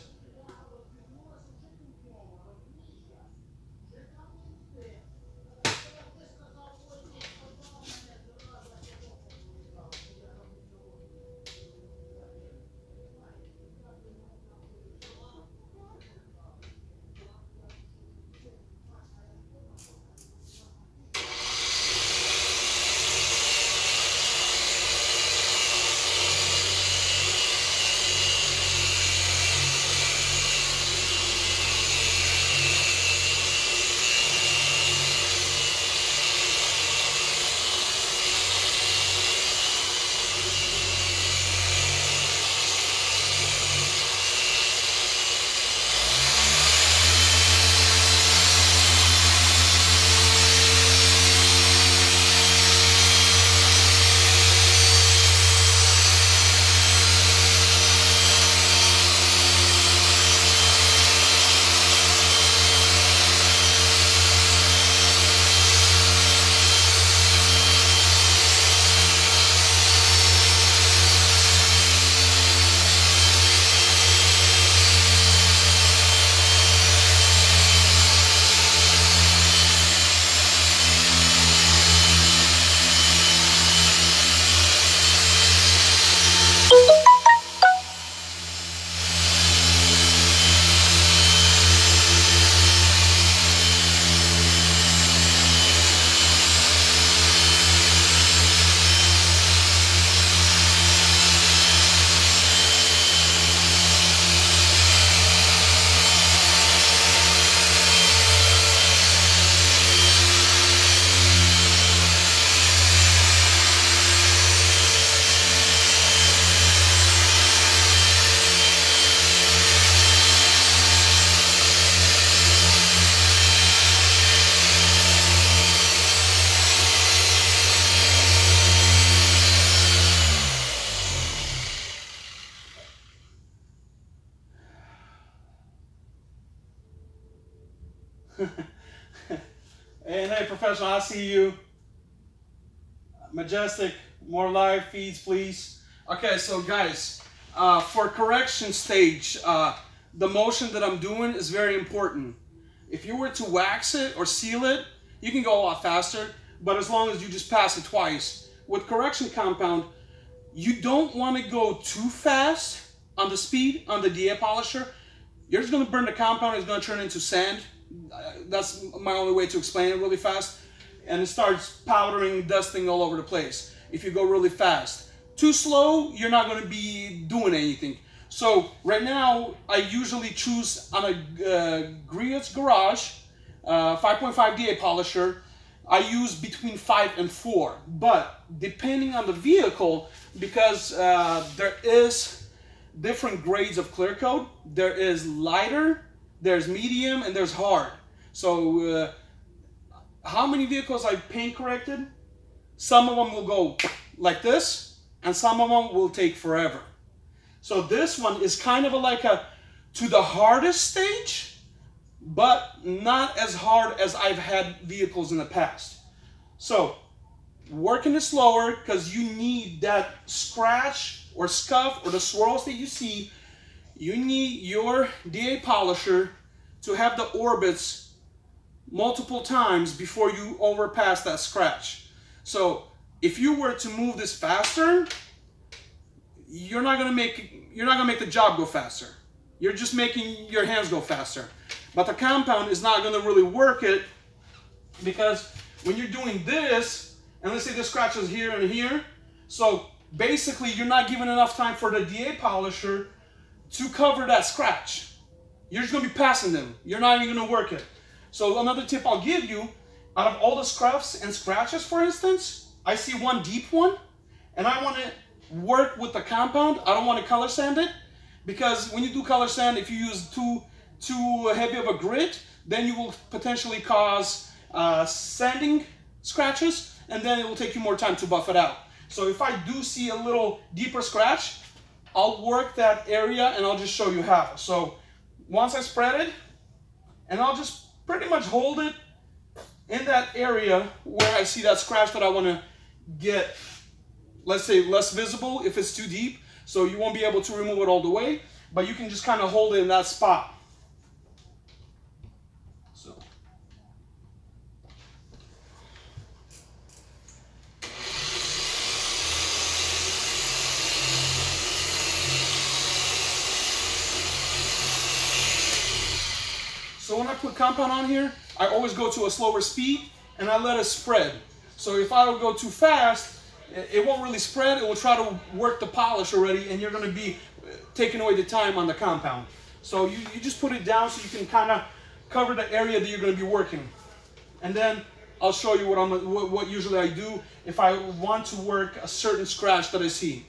And hey, professional, I see you. Majestic, more live feeds, please. Okay, so guys, for correction stage, the motion that I'm doing is very important. If you were to wax it or seal it, you can go a lot faster, but as long as you just pass it twice. With correction compound, you don't want to go too fast on the speed on the DA polisher. You're just going to burn the compound, it's going to turn into sand. That's my only way to explain it really fast. And it starts powdering, dusting all over the place if you go really fast. Too slow, you're not going to be doing anything. So right now, I usually choose on a GWORKS Garage 5.5 DA polisher. I use between 5 and 4. But depending on the vehicle, because there is different grades of clear coat. There is lighter, there's medium, and there's hard. So how many vehicles I paint corrected? Some of them will go like this, and some of them will take forever. So this one is kind of like a to the hardest stage, but not as hard as I've had vehicles in the past. So working it slower, because you need that scratch or scuff or the swirls that you see. You need your DA polisher to have the orbits multiple times before you overpass that scratch. So if you were to move this faster, you're not gonna make the job go faster. You're just making your hands go faster. But the compound is not gonna really work it, because when you're doing this, and let's say the scratch is here and here, so basically you're not giving enough time for the DA polisher to cover that scratch. You're just gonna be passing them. You're not even gonna work it. So another tip I'll give you, out of all the scuffs and scratches, for instance, I see one deep one, and I want to work with the compound. I don't want to color sand it, because when you do color sand, if you use too heavy of a grit, then you will potentially cause sanding scratches, and then it will take you more time to buff it out. So if I do see a little deeper scratch, I'll work that area and I'll just show you how. So once I spread it, and I'll just pretty much hold it in that area where I see that scratch that I want to get, let's say, less visible if it's too deep. So you won't be able to remove it all the way, but you can just kind of hold it in that spot. So when I put compound on here, I always go to a slower speed and I let it spread. So if I would go too fast, it won't really spread. It will try to work the polish already, and you're going to be taking away the time on the compound. So you just put it down so you can kind of cover the area that you're going to be working. And then I'll show you what usually I do if I want to work a certain scratch that I see.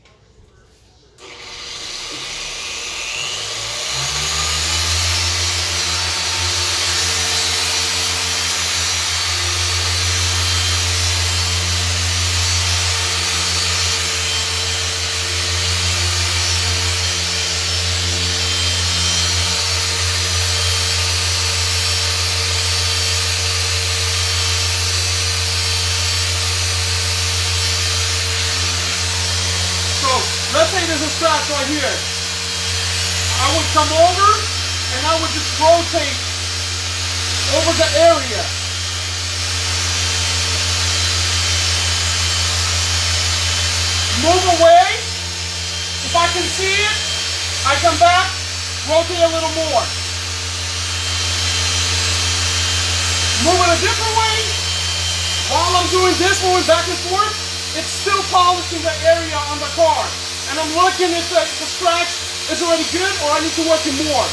Let's say there's a scratch right here. I would come over and I would just rotate over the area. Move away. If I can see it, I come back, rotate a little more. Move it a different way. While I'm doing this, moving back and forth, it's still polishing the area on the car. And I'm looking if the scratch is already good or I need to work it more.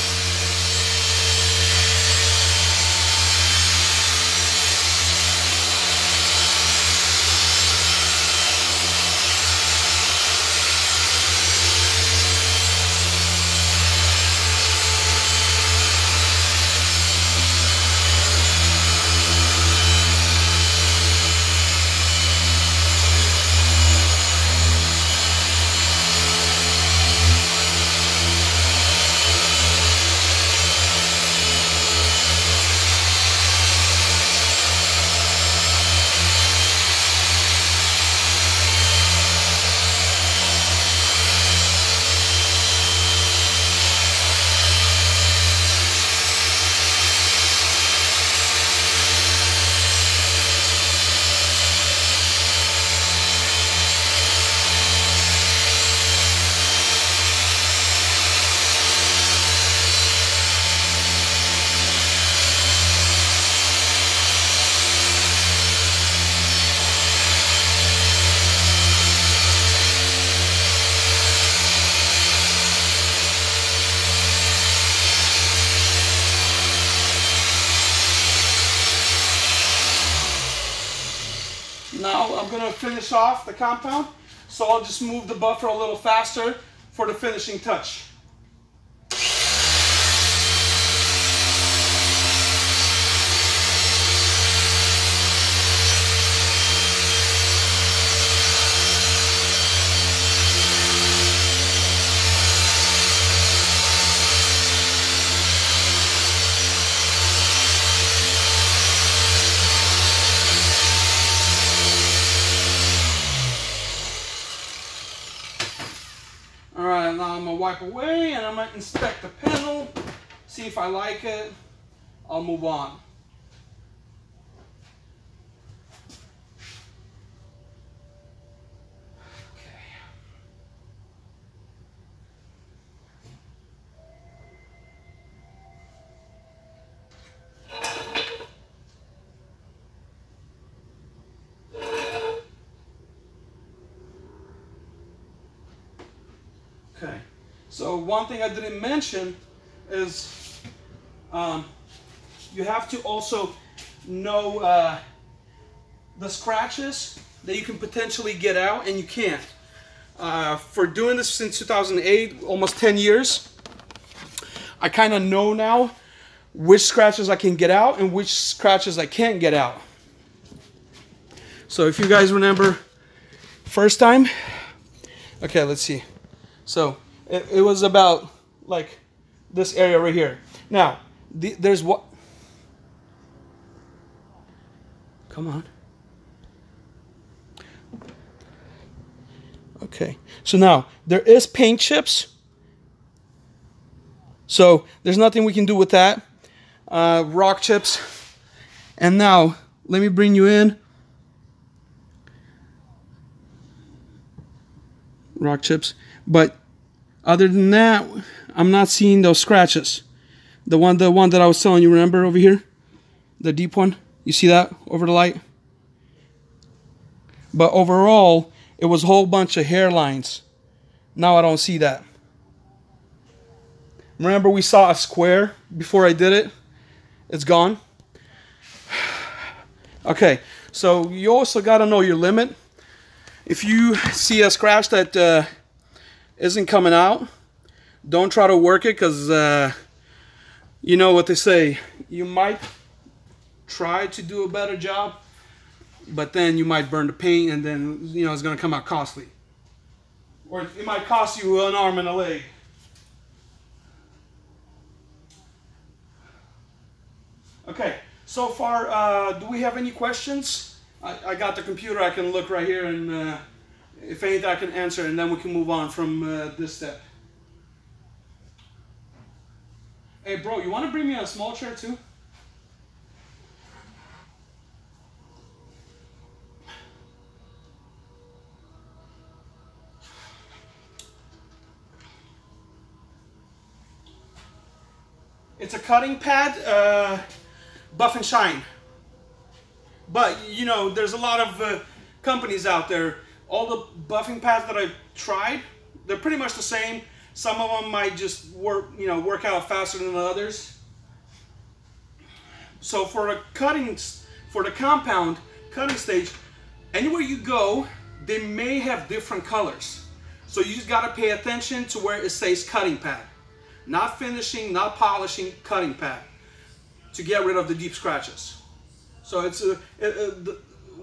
Now I'm going to finish off the compound, so I'll just move the buffer a little faster for the finishing touch. Alright, now I'm going to wipe away and I'm going to inspect the panel, see if I like it. I'll move on. Okay, so one thing I didn't mention is you have to also know the scratches that you can potentially get out and you can't. For doing this since 2008, almost 10 years, I kind of know now which scratches I can get out and which scratches I can't get out. So if you guys remember first time, okay, let's see. So it was about like this area right here. Now, there's what? Come on. Okay, so now there is paint chips. So there's nothing we can do with that. Rock chips. And now, let me bring you in. Rock chips. But other than that, I'm not seeing those scratches. The one that I was telling you, remember over here? The deep one? You see that over the light? But overall, it was a whole bunch of hairlines. Now I don't see that. Remember we saw a square before I did it? It's gone. Okay, so you also got to know your limit. If you see a scratch that isn't coming out, don't try to work it, because you know what they say. You might try to do a better job, but then you might burn the paint, and then it's going to come out costly. Or it might cost you an arm and a leg. Okay, so far, do we have any questions? I got the computer, I can look right here, and if anything I can answer, and then we can move on from this step. Hey bro, you want to bring me a small chair too? It's a cutting pad, buff and shine. But there's a lot of companies out there. All the buffing pads that I've tried, they're pretty much the same. Some of them might just work out faster than others. So for the compound cutting stage, anywhere you go, they may have different colors. So you just gotta pay attention to where it says cutting pad. Not finishing, not polishing, cutting pad, to get rid of the deep scratches. So it's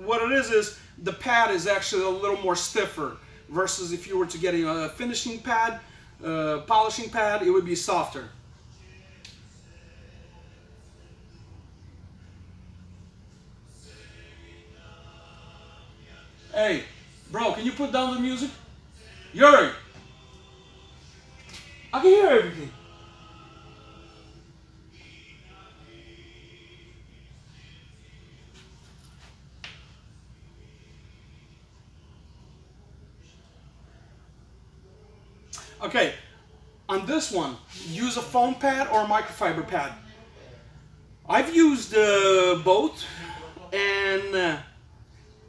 what it is the pad is actually a little more stiffer, versus if you were to get a finishing pad, polishing pad, it would be softer. Hey, bro, can you put down the music? Yuri! I can hear everything. Okay, on this one, use a foam pad or a microfiber pad. I've used both, and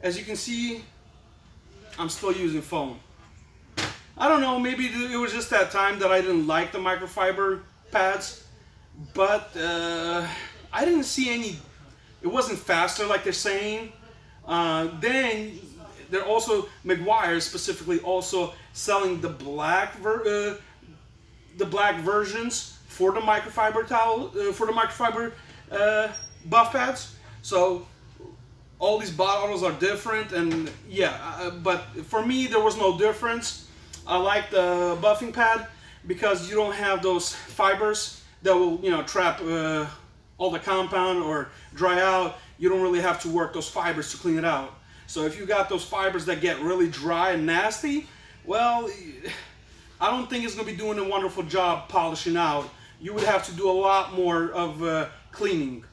as you can see, I'm still using foam. I don't know, maybe it was just that time that I didn't like the microfiber pads, but I didn't see any, it wasn't faster like they're saying. Then they're also, McGuire specifically, also selling the black versions for the microfiber towel, for the microfiber buff pads. So all these bottles are different, and yeah, but for me there was no difference. I like the buffing pad because you don't have those fibers that will, trap all the compound or dry out. You don't really have to work those fibers to clean it out. So if you got those fibers that get really dry and nasty, well, I don't think it's going to be doing a wonderful job polishing out. You would have to do a lot more of cleaning,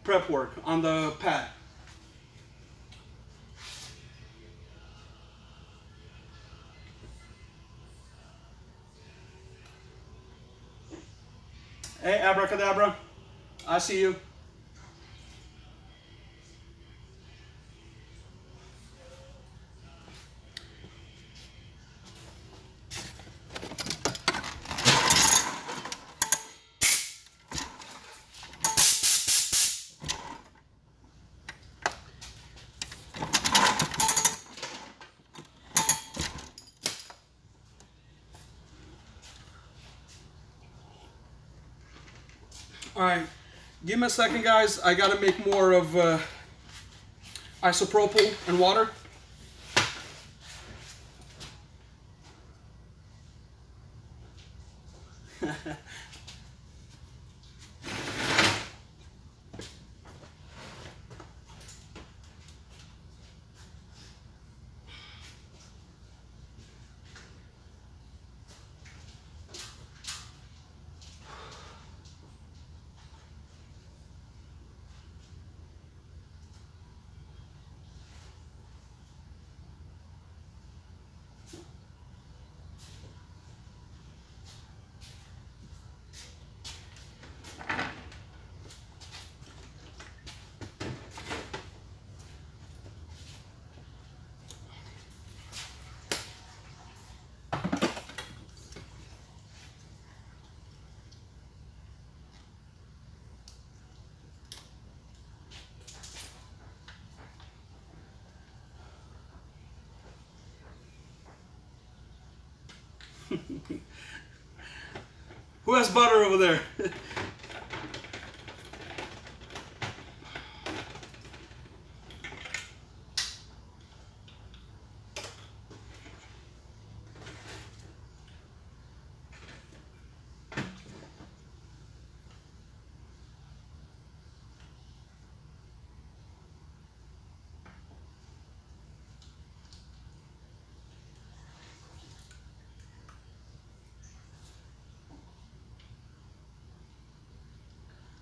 prep work on the pad. Hey, abracadabra, I see you. Alright, give me a second, guys. I gotta make more of isopropyl and water. Who has butter over there?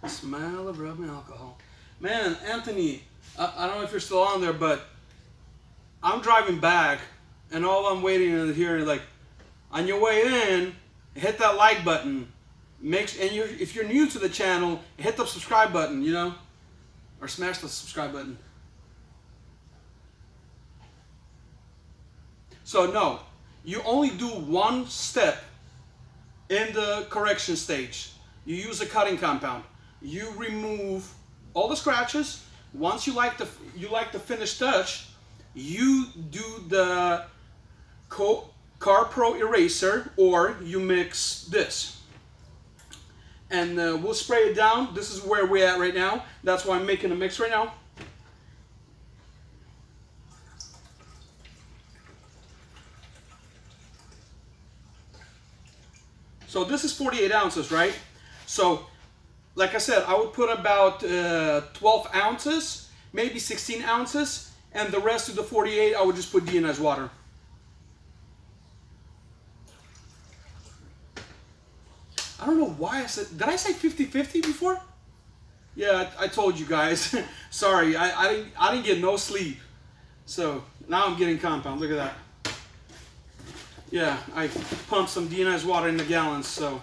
Smell of rubbing alcohol. Man, Anthony, I don't know if you're still on there, but I'm driving back and all I'm waiting to hear is like, on your way in, hit that like button. If you're new to the channel, hit the subscribe button, you know, or smash the subscribe button. So no, you only do one step in the correction stage. You use a cutting compound. You remove all the scratches. Once you like the finished touch, you do the Car Pro eraser, or you mix this, and we'll spray it down. This is where we're at right now. That's why I'm making a mix right now. So this is 48 ounces, right? So like I said, I would put about 12 ounces, maybe 16 ounces, and the rest of the 48 I would just put deionized water. I don't know why I said, did I say 50-50 before? Yeah, I told you guys. Sorry, I didn't get no sleep. So now I'm getting compound, look at that. Yeah, I pumped some deionized water in the gallons, so.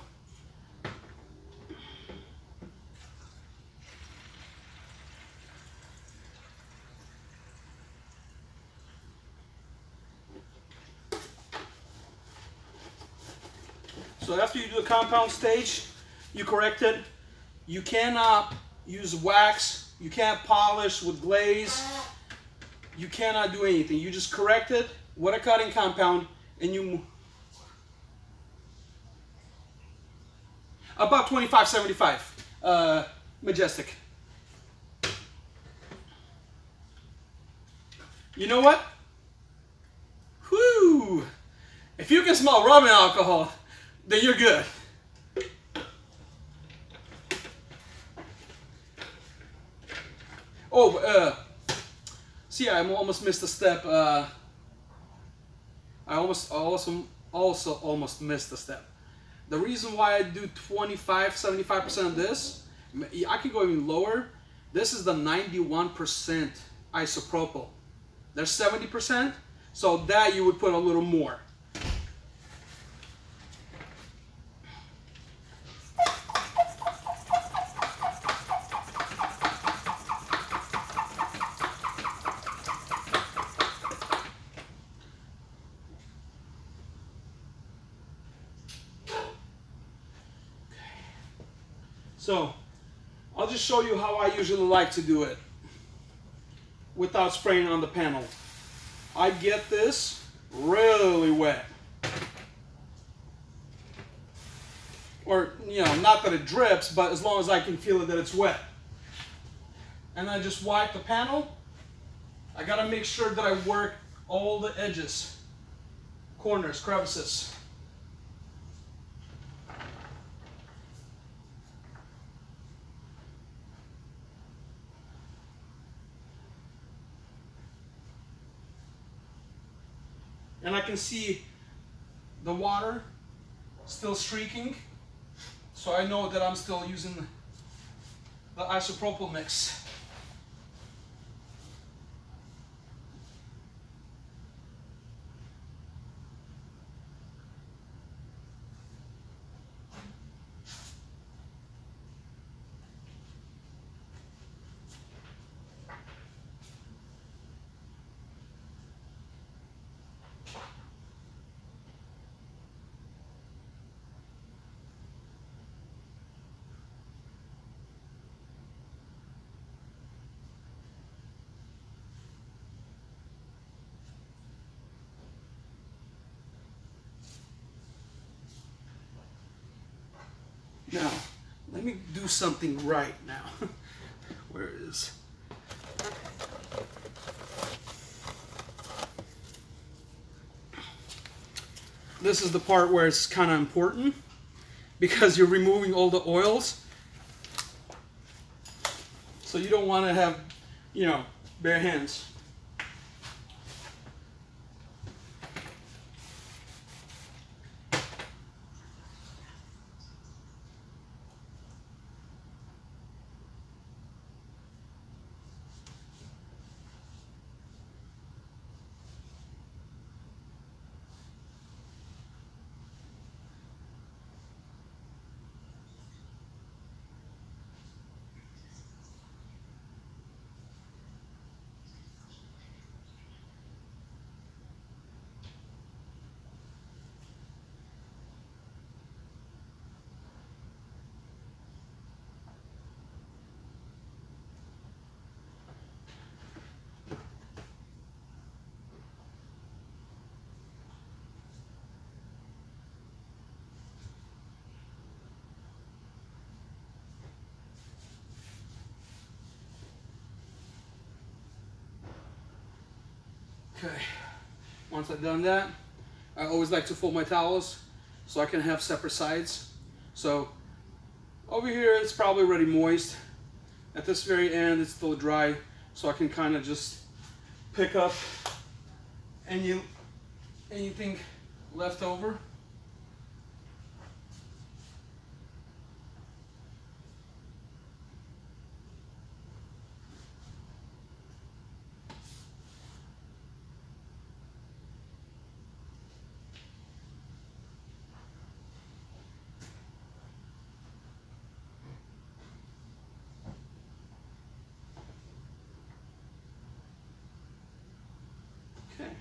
So after you do the compound stage, you correct it. You cannot use wax. You can't polish with glaze. You cannot do anything. You just correct it with a cutting compound, and you about 25-75 Majestic. You know what? Whoo! If you can smell rubbing alcohol, then you're good. Oh, see, I almost missed a step. I also almost missed a step. The reason why I do 25-75% of this, I could go even lower. This is the 91% isopropyl. There's 70%, so that you would put a little more. So, I'll just show you how I usually like to do it without spraying on the panel. I get this really wet. or you know, not that it drips, but as long as I can feel it that it's wet. And I just wipe the panel. I gotta make sure that I work all the edges, corners, crevices. And I can see the water still streaking, so I know that I'm still using the isopropyl mix. Now, let me do something right now. Where is... This is the part where it's kind of important because you're removing all the oils. So you don't want to have, you know, bare hands. Okay, once I've done that, I always like to fold my towels so I can have separate sides. So over here it's probably already moist. At this very end it's still dry, so I can kind of just pick up anything left over. Okay.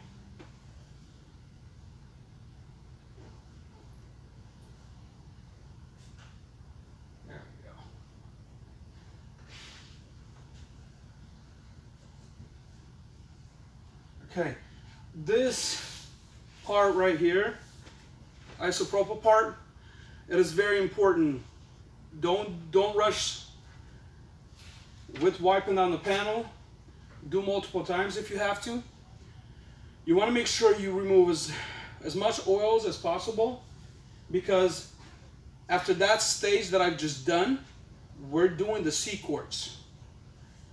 There we go. Okay, this part right here, isopropyl part, it is very important. Don't rush with wiping on the panel. Do multiple times if you have to. You want to make sure you remove as much oils as possible, because after that stage that I've just done, we're doing the CQuartz.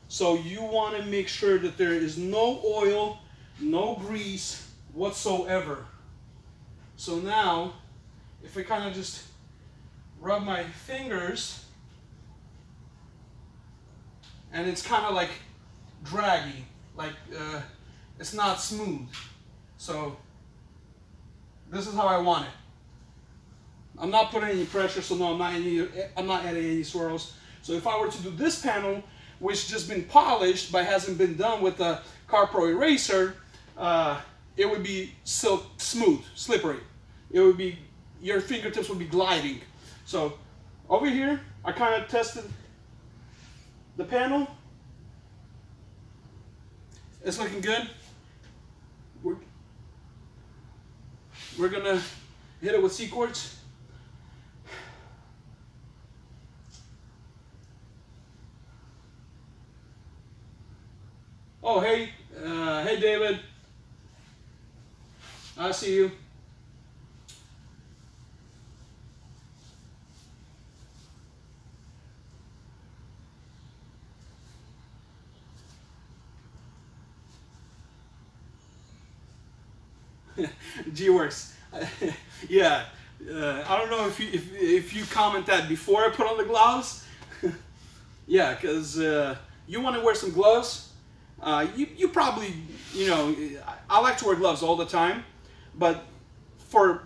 So you want to make sure that there is no oil, no grease whatsoever. So now, if I kind of just rub my fingers, and it's kind of like draggy, like it's not smooth. So this is how I want it. I'm not putting any pressure, so no, I'm not adding any swirls. So if I were to do this panel, which just been polished but hasn't been done with a Car Pro eraser, it would be silk smooth, slippery. It would be, your fingertips would be gliding. So over here, I kind of tested the panel. It's looking good. We're gonna hit it with CQuartz. Oh, hey, hey, David. I see you. GWORKS. Yeah. I don't know if you comment that before I put on the gloves. Yeah, because you want to wear some gloves. You probably, you know, I like to wear gloves all the time, but for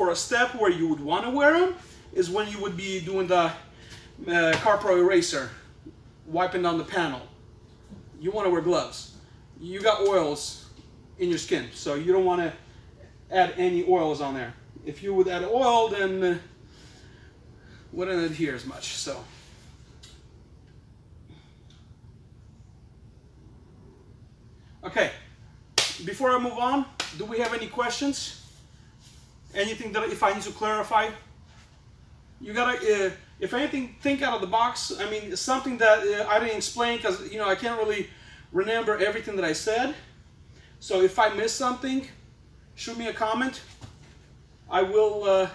a step where you would want to wear them is when you would be doing the Car Pro Eraser, wiping down the panel. You want to wear gloves. You got oils in your skin, so you don't want to add any oils on there. If you would add oil, then wouldn't adhere as much. So. Okay, before I move on, do we have any questions? Anything that if I need to clarify? You gotta, if anything, think out of the box. I mean, something that I didn't explain because, you know, I can't really remember everything that I said. So if I miss something, shoot me a comment. I will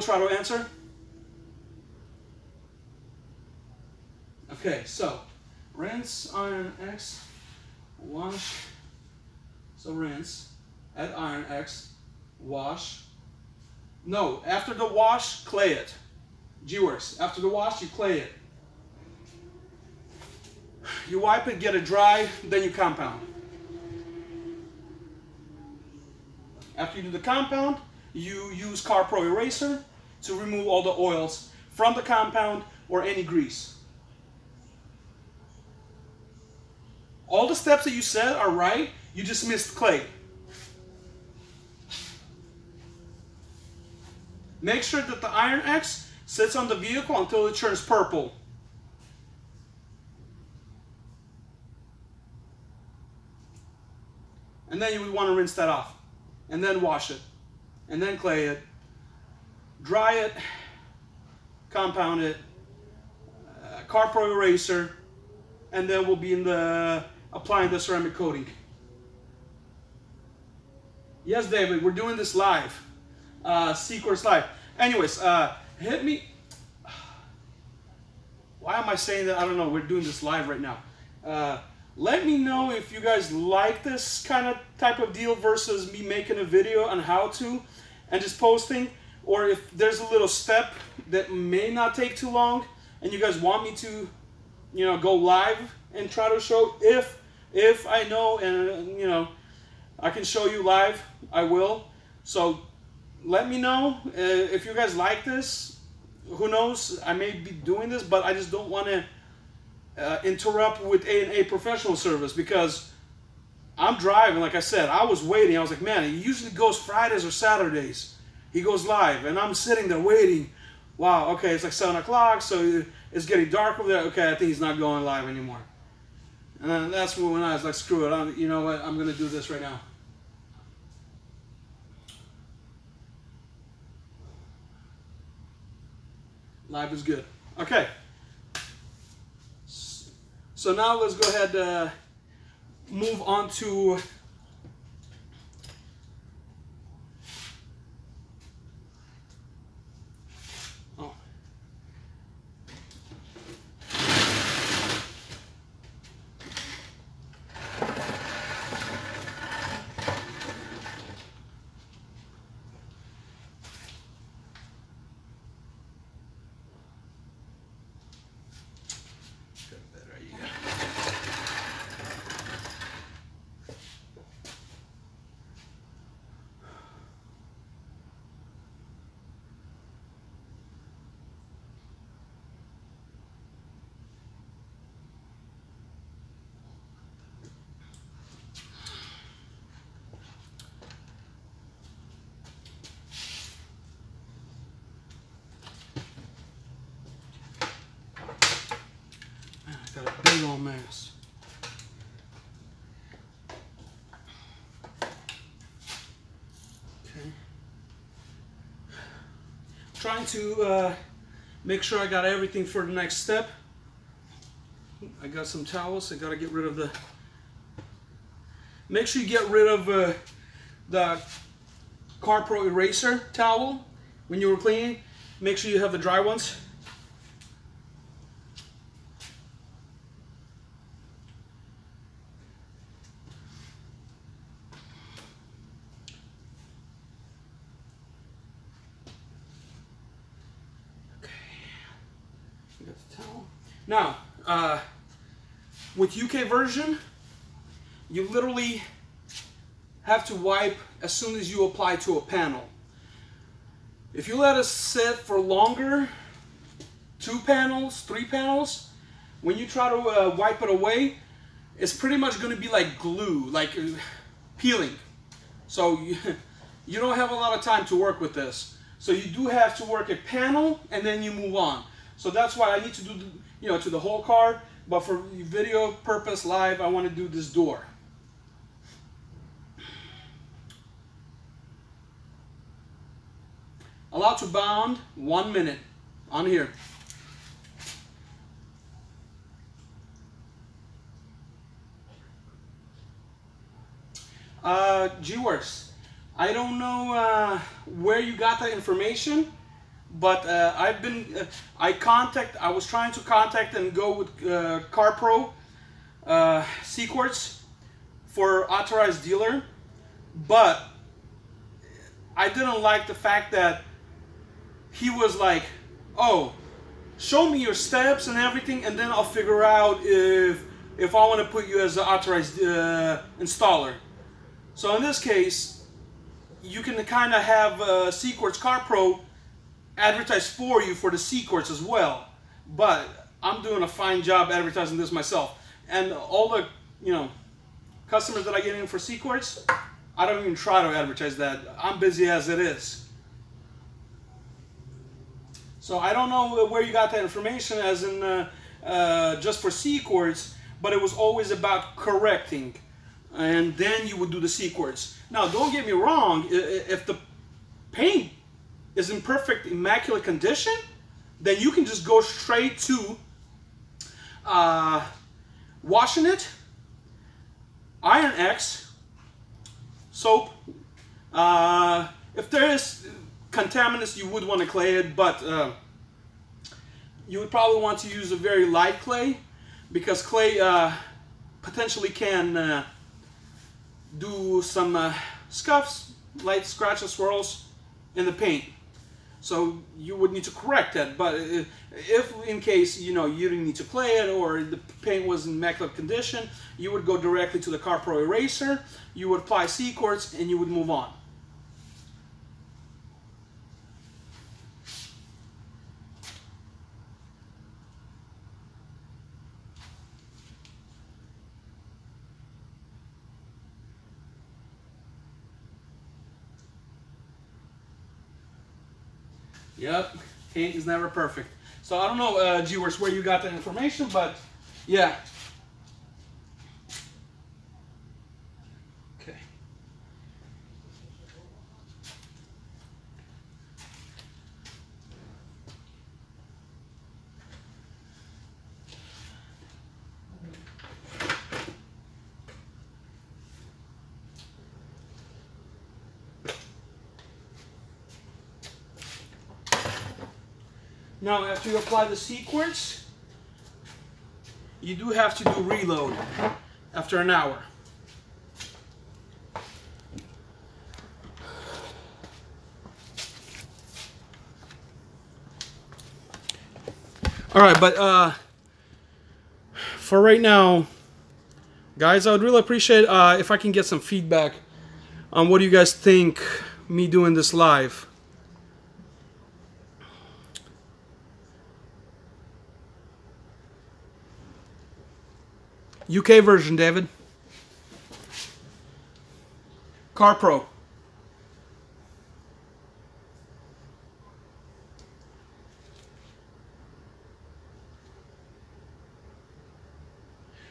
try to answer. Okay, so rinse, iron X, wash. So rinse, add iron X, wash. No, after the wash, clay it. GWORKS. After the wash, you clay it. You wipe it, get it dry, then you compound. After you do the compound, you use Car Pro Eraser to remove all the oils from the compound or any grease. All the steps that you said are right, you just missed clay. Make sure that the iron X sits on the vehicle until it turns purple. And then you would want to rinse that off. And then wash it. And then clay it. Dry it. Compound it. Car Pro Eraser. And then we'll be in the applying the ceramic coating. Yes, David, we're doing this live. CQuartz live. Anyways, hit me. Why am I saying that? I don't know. We're doing this live right now. Let me know if you guys like this kind of type of deal versus me making a video on how to and just posting, or if there's a little step that may not take too long and you guys want me to, you know, go live and try to show. If I know and, you know, I can show you live, I will. So let me know if you guys like this. Who knows, I may be doing this, but I just don't want to interrupt with A&A professional service because I'm driving. Like I said, I was waiting. I was like, man, he usually goes Fridays or Saturdays. He goes live, and I'm sitting there waiting. Wow, okay, it's like 7 o'clock, so it's getting dark over there. Okay, I think he's not going live anymore. And then that's when I was like, screw it. You know what? I'm going to do this right now. Live is good. Okay. So now let's go ahead move on to got a big old mess. Okay. Trying to make sure I got everything for the next step. I got some towels. I gotta get rid of the. Make sure you get rid of the CarPro eraser towel when you were cleaning. Make sure you have the dry ones. Now, with UK version, you literally have to wipe as soon as you apply to a panel. If you let it sit for longer, 2 panels, 3 panels, when you try to wipe it away, it's pretty much going to be like glue, like peeling. So you don't have a lot of time to work with this. So you do have to work a panel and then you move on. So that's why I need to do, to the whole car, but for video purpose live, I want to do this door. Allowed to bound 1 minute on here. GWORKS. I don't know where you got that information, but I was trying to contact and go with CarPro, CQuartz for authorized dealer, but I didn't like the fact that he was like, oh, show me your steps and everything, and then I'll figure out if I want to put you as an authorized installer. So in this case, you can kind of have CQuartz CarPro advertise for you for the CQuartz as well. But I'm doing a fine job advertising this myself. And all the customers that I get in for CQuartz, I don't even try to advertise that. I'm busy as it is. So I don't know where you got that information, as in just for CQuartz, but it was always about correcting, and then you would do the CQuartz. Now, don't get me wrong, if the paint is in perfect, immaculate condition, then you can just go straight to washing it, Iron X, soap. If there is contaminants, you would want to clay it, but you would probably want to use a very light clay, because clay potentially can do some scuffs, light scratches, swirls in the paint. So you would need to correct that. But if in case you didn't need to clay it, or the paint was in immaculate condition, you would go directly to the CarPro eraser, you would apply CQuartz, and you would move on. Yep, paint is never perfect. So I don't know, GWORKS, where you got that information, but yeah. Okay. Now, after you apply the CQuartz, you do have to do reload after an hour. All right, but for right now, guys, I would really appreciate if I can get some feedback on what do you guys think me doing this live. UK version, David. CarPro.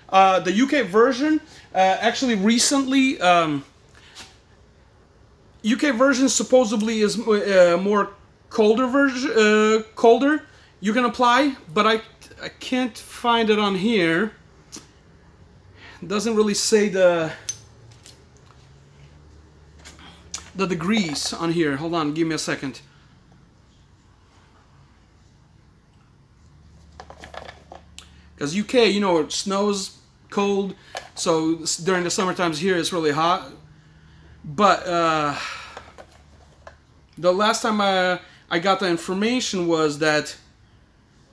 The UK version, actually recently, UK version supposedly is more colder version, colder. you can apply, but I can't find it on here. It doesn't really say the degrees on here. Hold on, give me a second. Because UK, you know, it snows, cold, so during the summer times here it's really hot. But the last time I got the information was that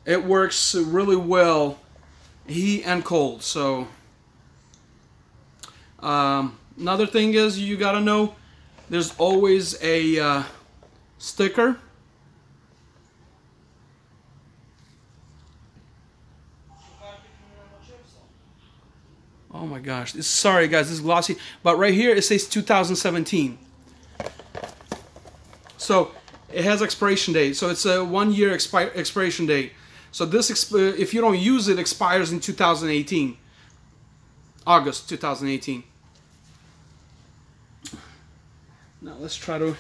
it works really well, heat and cold. So another thing is you gotta know there's always a sticker. Oh my gosh, sorry guys, this is glossy, but right here it says 2017. So it has expiration date, so it's a 1-year expiration date. So this, if you don't use it, expires in 2018, August 2018. Now let's try to.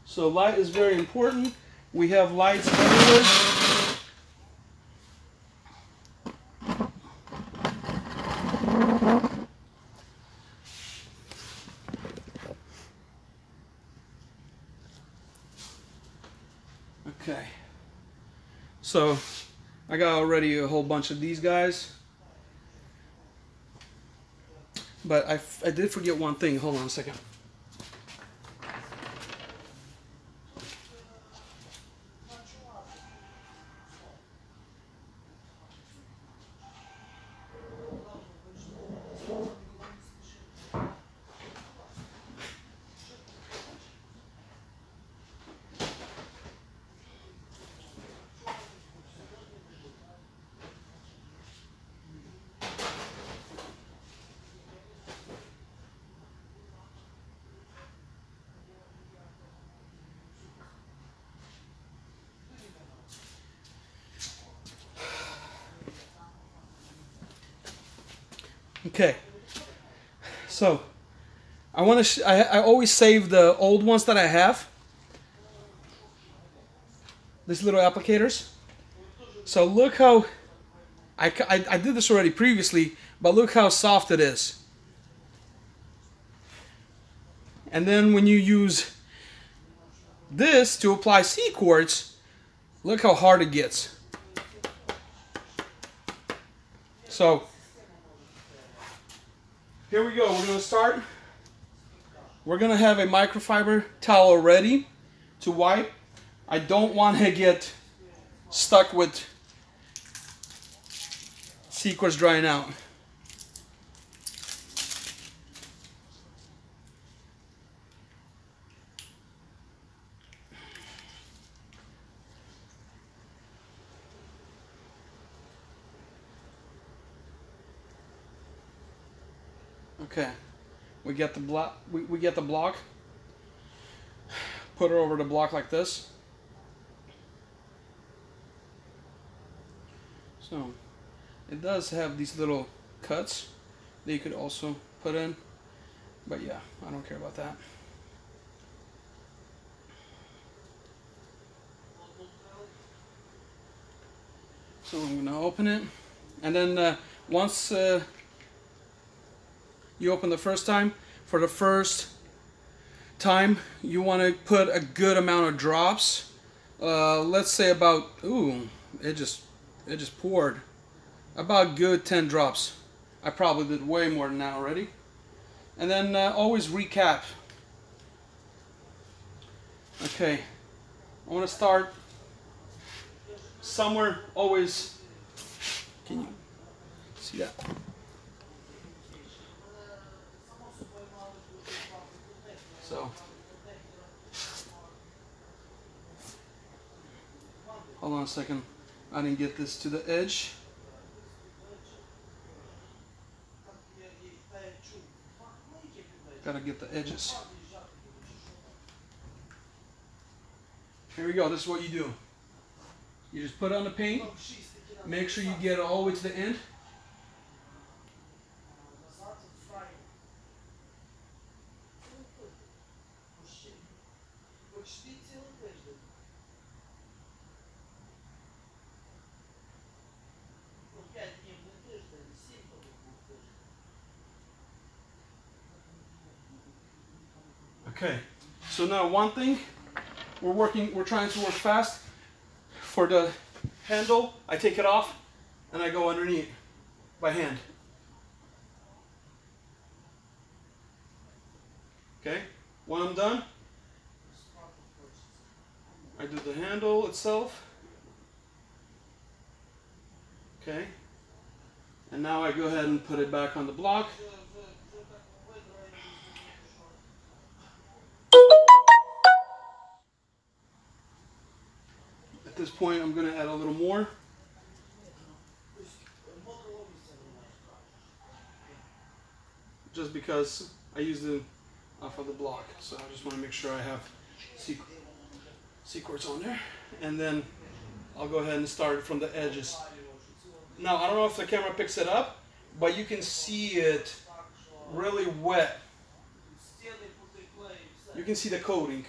So light is very important. We have lights everywhere. Okay, so I got already a whole bunch of these guys, but I did forget one thing. Hold on a second. Okay, so I want to. I always save the old ones that I have. These little applicators. So look how I did this already previously, but look how soft it is. And then when you use this to apply CQuartz, look how hard it gets. So here we go. We're going to start. We're going to have a microfiber towel ready to wipe. I don't want to get stuck with CQuartz drying out. Okay, we get the block. We get the block. Put it over the block like this. So it does have these little cuts that you could also put in, but yeah, I don't care about that. So I'm gonna open it, and then once you open the first time, for the first time you want to put a good amount of drops. Let's say about, ooh, it just poured. About good 10 drops. I probably did way more than that already. And then always recap. Okay, I want to start somewhere. Always, can you see that? So, hold on a second. I didn't get this to the edge. Gotta get the edges. Here we go. This is what you do. You just put on the paint. Make sure you get it all the way to the end. Okay, so now one thing, we're trying to work fast. For the handle, I take it off and I go underneath by hand. Okay, when I'm done, I do the handle itself. Okay, and now I go ahead and put it back on the block. At this point, I'm going to add a little more. Just because I used it off of the block, so I just want to make sure I have CQuartz on there. And then I'll go ahead and start from the edges. Now, I don't know if the camera picks it up, but you can see it really wet. You can see the coating.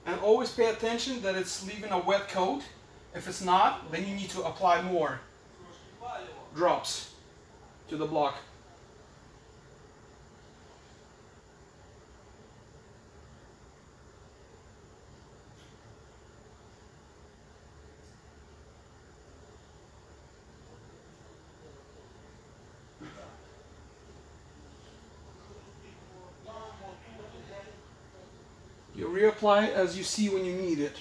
And always pay attention that it's leaving a wet coat. If it's not, then you need to apply more drops to the block. You reapply as you see when you need it.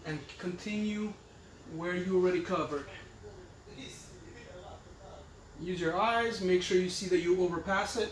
And continue where you already covered. Use your eyes, make sure you see that you overpass it.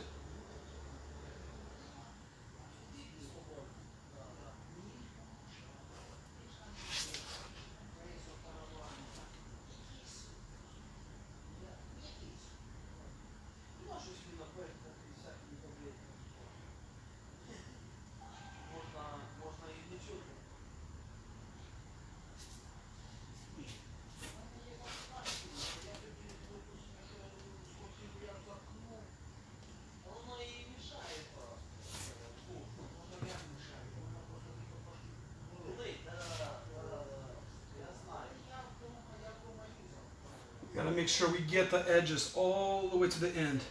Gotta make sure we get the edges all the way to the end.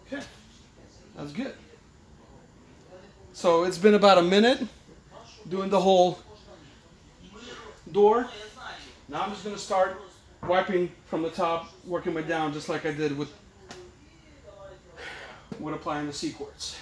Okay, that's good. So it's been about a minute doing the whole door. Now I'm just gonna start wiping from the top, working my way down just like I did with applying the CQuartz.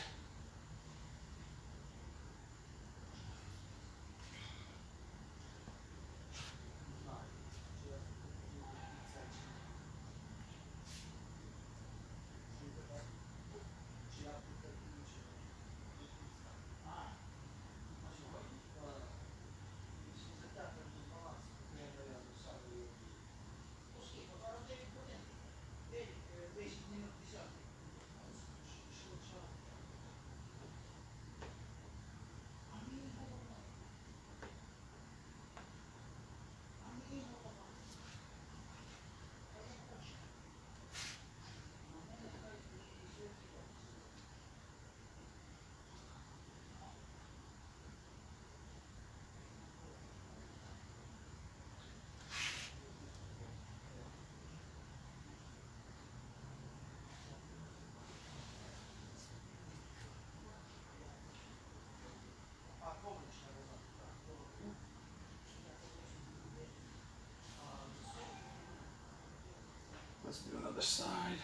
Let's do another side.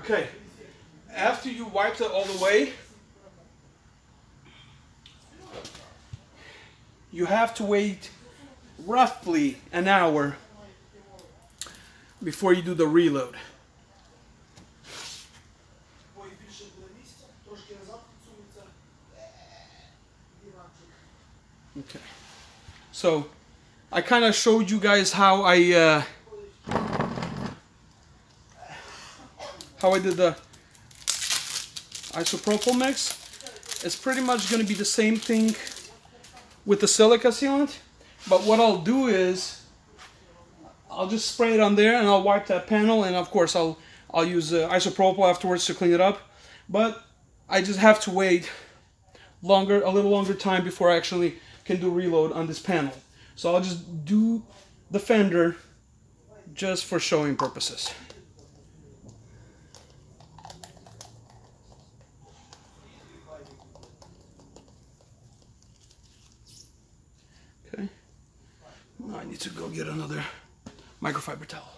Okay, after you wiped it all the way, you have to wait roughly an hour before you do the reload. Okay, so I kind of showed you guys how I did the isopropyl mix. It's pretty much going to be the same thing with the silica sealant, but what I'll do is I'll just spray it on there and I'll wipe that panel, and of course I'll use isopropyl afterwards to clean it up. But I just have to wait a little longer time before I actually can do reload on this panel. So I'll just do the fender just for showing purposes. Okay. Now I need to go get another microfiber towel.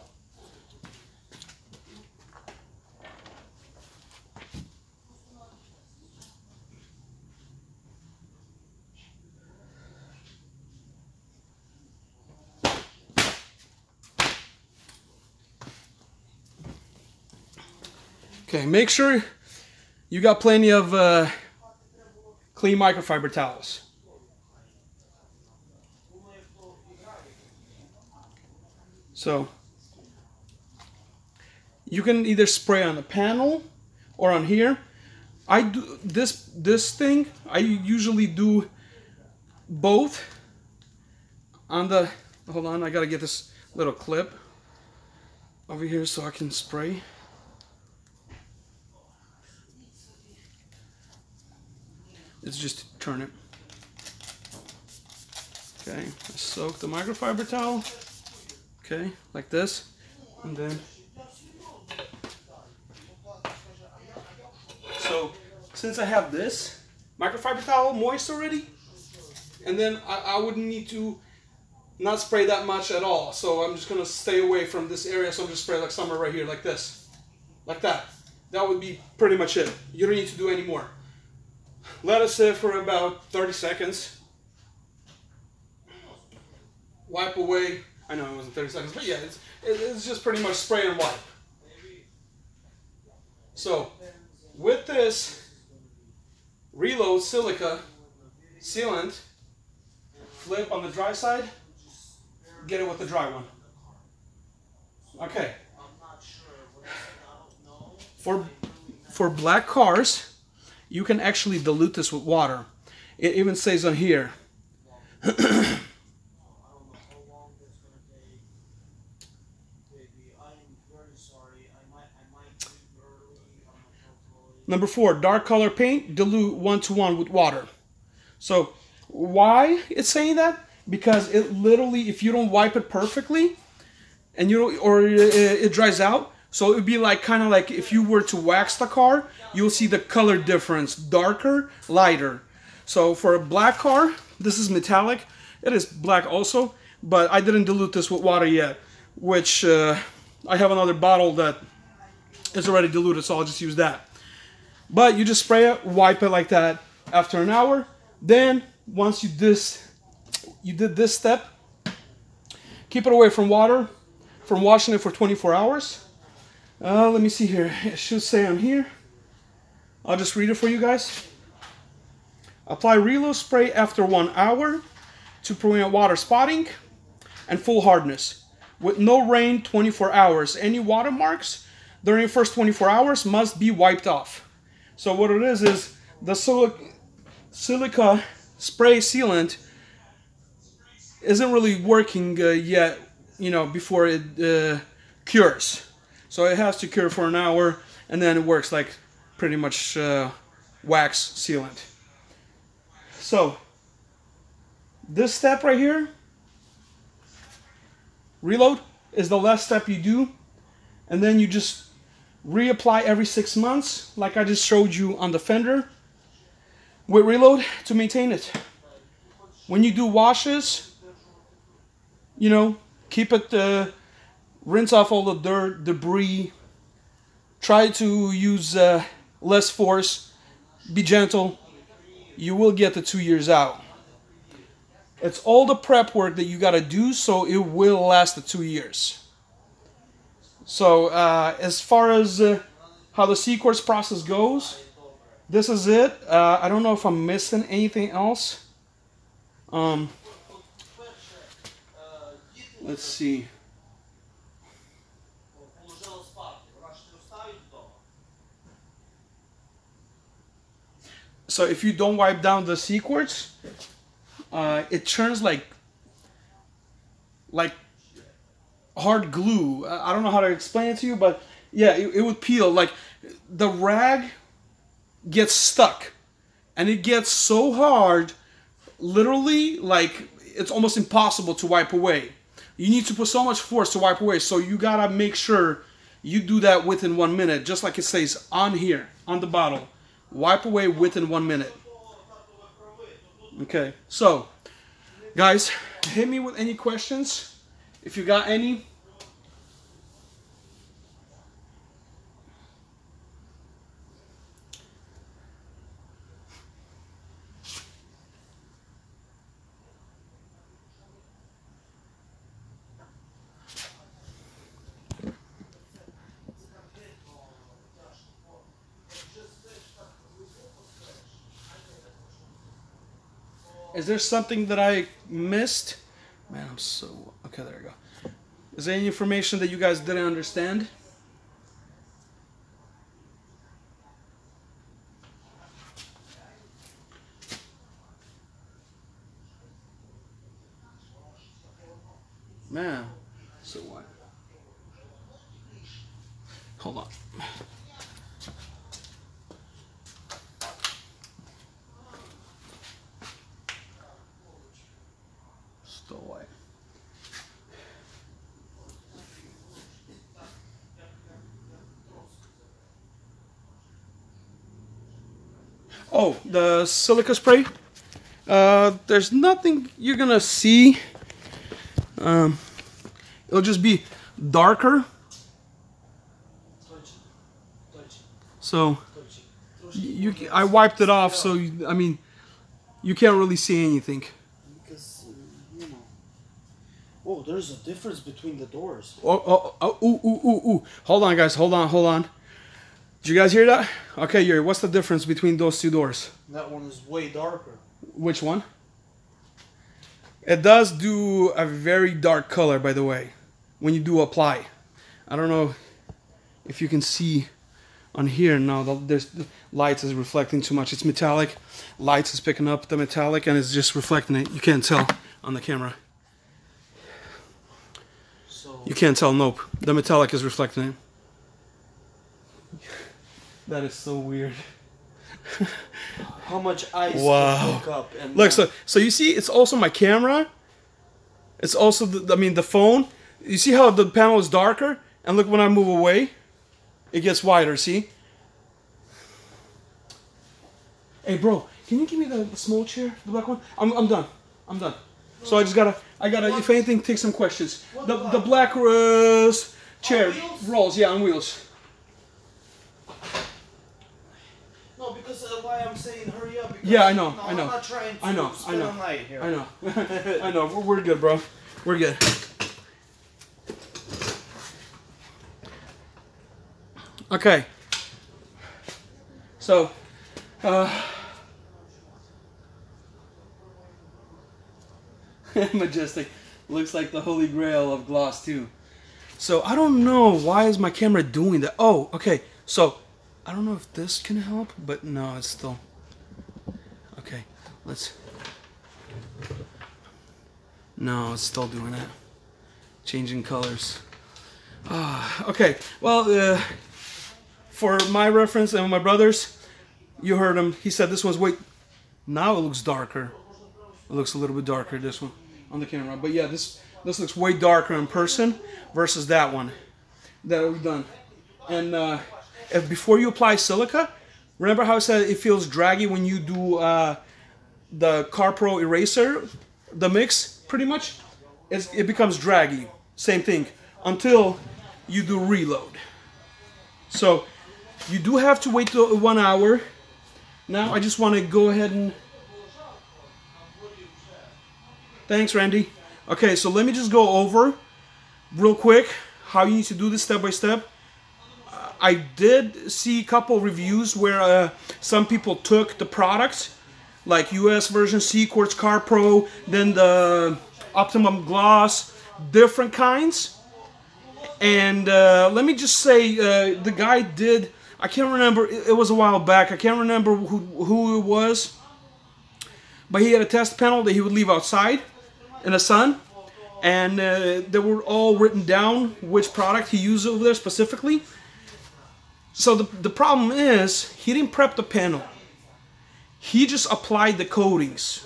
Okay, make sure you got plenty of clean microfiber towels. So you can either spray on the panel or on here. I do this thing. I usually do both on the. Hold on, I gotta get this little clip over here so I can spray. It's just to turn it. Okay, I soak the microfiber towel. Okay, like this, and then. So, since I have this microfiber towel moist already, and then I wouldn't need to not spray that much at all. So I'm just gonna stay away from this area. So I'm just spray like somewhere right here, like this, like that. That would be pretty much it. You don't need to do any more. Let it sit for about 30 seconds. Wipe away. I know it wasn't 30 seconds, but yeah, it's just pretty much spray and wipe. So, with this reload silica sealant, flip on the dry side, get it with the dry one. Okay. For black cars, you can actually dilute this with water. It even says on here. Number 4, dark color paint, dilute 1:1 with water. So why it's saying that? Because it literally, if you don't wipe it perfectly, and you don't, or it dries out, so it would be like kind of like if you were to wax the car, you'll see the color difference, darker, lighter. So for a black car, this is metallic. It is black also, but I didn't dilute this with water yet, which I have another bottle that is already diluted, so I'll just use that. But you just spray it, wipe it like that after an hour. Then once you did this step, keep it away from water, from washing it for 24 hours. Let me see here. It should say on here. I'll just read it for you guys. Apply reload spray after 1 hour to prevent water spotting and full hardness. With no rain, 24 hours. Any watermarks during the first 24 hours must be wiped off. So what it is the silica spray sealant isn't really working yet, you know, before it cures. So it has to cure for an hour, and then it works like pretty much wax sealant. So this step right here, reload, is the last step you do, and then you just reapply every 6 months, like I just showed you on the fender, with reload to maintain it. When you do washes, you know, keep it, rinse off all the dirt, debris, try to use less force, be gentle. You will get the 2 years out. It's all the prep work that you got to do, so it will last the 2 years. So as far as how the CQuartz process goes, this is it. I don't know if I'm missing anything else. Let's see. So if you don't wipe down the CQuartz, it turns like hard glue. I don't know how to explain it to you, but yeah, it would peel. Like the rag gets stuck, and it gets so hard, literally, like it's almost impossible to wipe away. You need to put so much force to wipe away, so you gotta make sure you do that within 1 minute, just like it says on here, on the bottle. Wipe away within 1 minute. Okay, so guys, hit me with any questions if you got any. Is there something that I missed? Man, I'm so... Okay, there we go. Is there any information that you guys didn't understand? Man, so what? Hold on. Toly. Oh, the silica spray. There's nothing you're gonna see. It'll just be darker. So I wiped it off, so I mean, you can't really see anything. Because you know. Oh, there's a difference between the doors. Ooh. Hold on, guys. Hold on. Did you guys hear that? Okay, Yuri, what's the difference between those two doors? That one is way darker. Which one? It does do a very dark color, by the way, when you do apply. I don't know if you can see on here. No, there's the light is reflecting too much. It's metallic. Lights is picking up the metallic and it's just reflecting it. You can't tell on the camera. So you can't tell. Nope. The metallic is reflecting it. That is so weird. how much ice Wow. pick up and Look, so you see, it's also my camera. It's also the phone. You see how the panel is darker, and look when I move away, it gets wider. See? Hey, bro, can you give me the small chair, the black one? I'm done. So I gotta if anything, take some questions. The black chair rolls, yeah, on wheels. No, because why I'm saying hurry up. Because, Yeah, I know. I'm not trying to spend the night here. I know. I know. We're good, bro. We're good. Okay. So, majestic. Looks like the holy grail of gloss too. So I don't know why is my camera doing that. Oh, okay. So I don't know if this can help, but no, it's still okay. No, it's still doing it. Changing colors. Okay. Well, for my reference and my brother's, you heard him. He said this one's now it looks darker. It looks a little bit darker, this one, on the camera. But yeah, this looks way darker in person versus that one that we've done. And if before you apply silica, remember how I said it feels draggy when you do the CarPro eraser, the mix, pretty much? It becomes draggy. Same thing until you do reload. So You do have to wait the 1 hour. Now I just want to go ahead and... Thanks, Randy. Okay, so let me just go over real quick how you need to do this step by step. I did see a couple reviews where some people took the product, like US version, CQuartz Car Pro, then the Optimum Gloss, different kinds. And let me just say, the guy did, I can't remember, it was a while back, I can't remember who it was, but he had a test panel that he would leave outside in the sun, and they were all written down which product he used over there specifically. So the problem is, he didn't prep the panel. He just applied the coatings.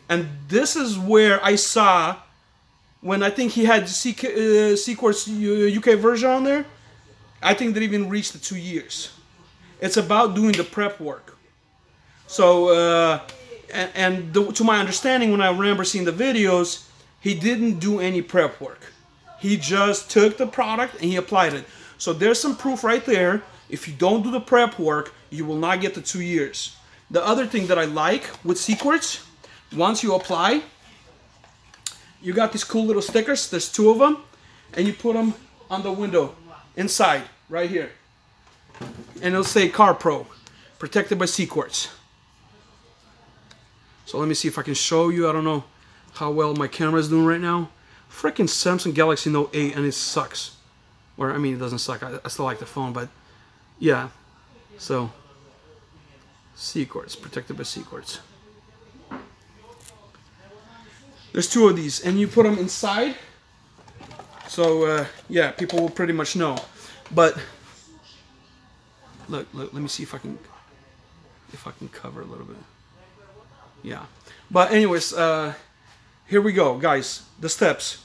And this is where I saw, when I think he had CQuartz UK version on there, I think that even reached the 2 years. It's about doing the prep work. So, to my understanding, when I remember seeing the videos, he didn't do any prep work. He just took the product and he applied it. So there's some proof right there. If you don't do the prep work, you will not get the 2 years. The other thing that I like with CQuartz, once you apply, you got these cool little stickers. There's 2 of them, and you put them on the window inside, right here. And it'll say Car Pro, protected by CQuartz. So let me see if I can show you. I don't know how well my camera is doing right now. Freaking Samsung Galaxy Note 8, and it sucks. Or, I mean, it doesn't suck. I still like the phone, but yeah. So, CQuartz, protected by CQuartz. There's 2 of these, and you put them inside. So, yeah, people will pretty much know. But, look, let me see if I can cover a little bit. Yeah. But anyways, here we go, guys. The steps.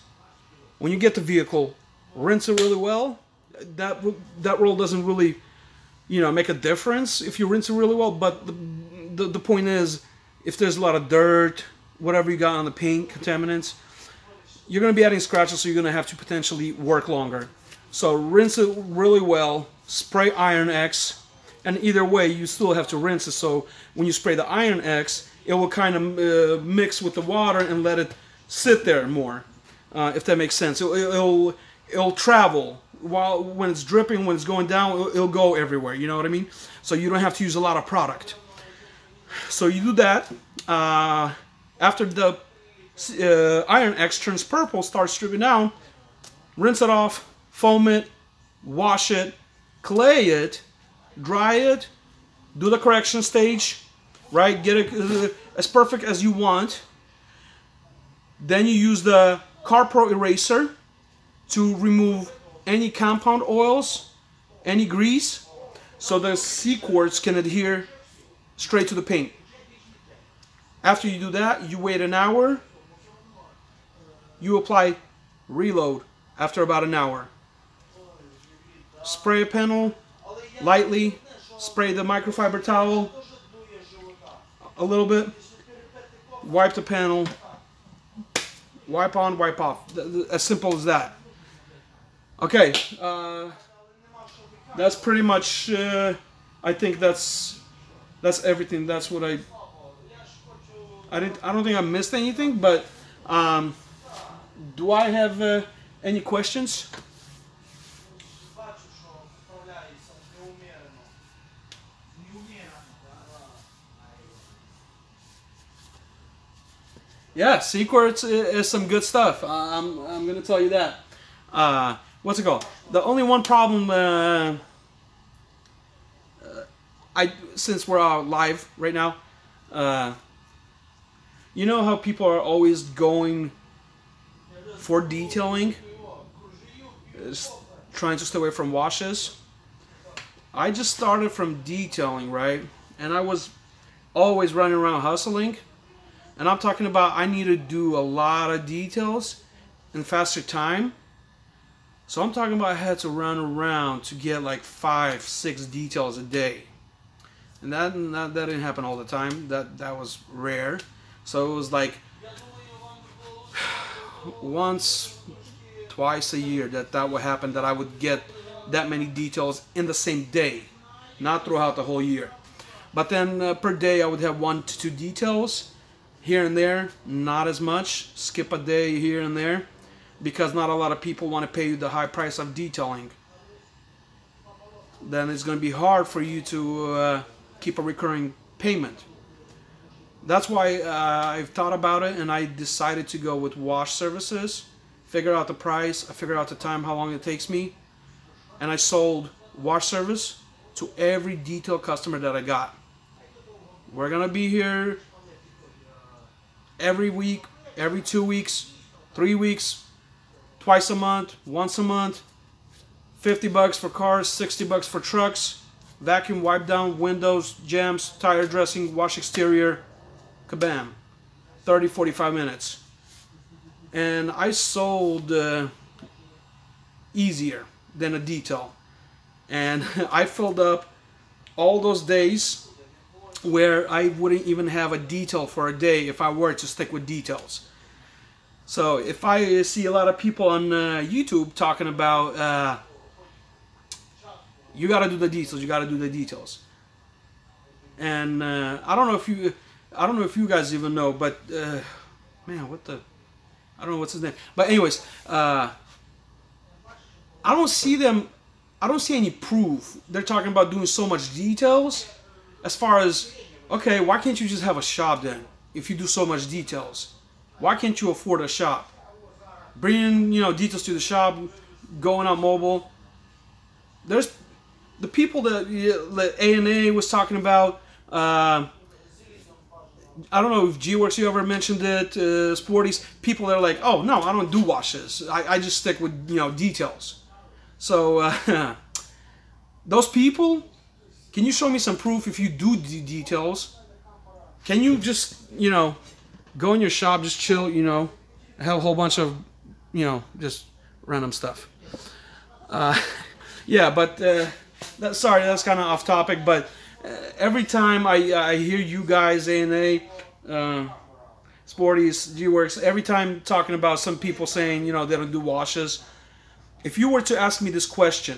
When you get the vehicle, rinse it really well. That roll doesn't really, make a difference if you rinse it really well. But the point is, if there's a lot of dirt, whatever you got on the paint, contaminants, you're going to be adding scratches, so you're going to have to potentially work longer. So rinse it really well. Spray Iron X, and either way, you still have to rinse it. So when you spray the Iron X, it will kind of mix with the water and let it sit there more, if that makes sense. It'll travel when it's dripping, when it's going down. It'll go everywhere. You know what I mean? So you don't have to use a lot of product. So you do that. After the Iron X turns purple, starts stripping down, rinse it off, foam it, wash it, clay it, dry it, do the correction stage, right? Get it as perfect as you want. Then you use the Car Pro eraser to remove any compound oils, any grease, so the CQuartz can adhere straight to the paint. After you do that, you wait an hour. You apply Reload after about an hour. Spray a panel lightly. Spray the microfiber towel a little bit. Wipe the panel. Wipe on, wipe off. As simple as that. Okay, that's pretty much. I think that's everything. That's what I don't think I missed anything. But do I have any questions? Yeah, CQuartz is some good stuff. I'm gonna tell you that. What's it called? The only one problem, since we're live right now, you know how people are always going for detailing, trying to stay away from washes. I just started from detailing, right? And I was always running around hustling. And I'm talking about I need to do a lot of details in faster time. So I'm talking about I had to run around to get like 5-6 details a day. And that didn't happen all the time. That was rare. So it was like once, twice a year that would happen, that I would get that many details in the same day. not throughout the whole year. But then per day I would have 1 to 2 details here and there, not as much. Skip a day here and there because not a lot of people want to pay you the high price of detailing. Then it's going to be hard for you to keep a recurring payment. That's why I've thought about it and I decided to go with wash services. Figure out the price, I figured out the time, how long it takes me, and I sold wash service to every detail customer that I got. We're gonna be here every week, every 2 weeks, 3 weeks, twice a month, once a month. $50 for cars, $60 for trucks. Vacuum, wipe down, windows, jams, tire dressing, wash exterior. Kabam. 30, 45 minutes. And I sold easier than a detail. And I filled up all those days where I wouldn't even have a detail for a day if I were to stick with details. So if I see a lot of people on YouTube talking about you got to do the details, you got to do the details. And I don't know if you guys even know, but man, I don't know what's his name. But anyways, I don't see any proof. They're talking about doing so much details. As far as, okay, why can't you just have a shop then? If you do so much details, why can't you afford a shop? Bringing, details to the shop, going on mobile. There's the people that A&A was talking about. I don't know if GWORKS, you ever mentioned it, SPORTIES. People that are like, oh no, I don't do washes. I just stick with details. So those people, can you show me some proof if you do details? Can you just go in your shop, just chill, have a whole bunch of just random stuff. Yeah, but sorry, that's kind of off topic, but every time I hear you guys, A&A, SPORTIES, GWORKS, every time talking about some people saying, they don't do washes. If you were to ask me this question,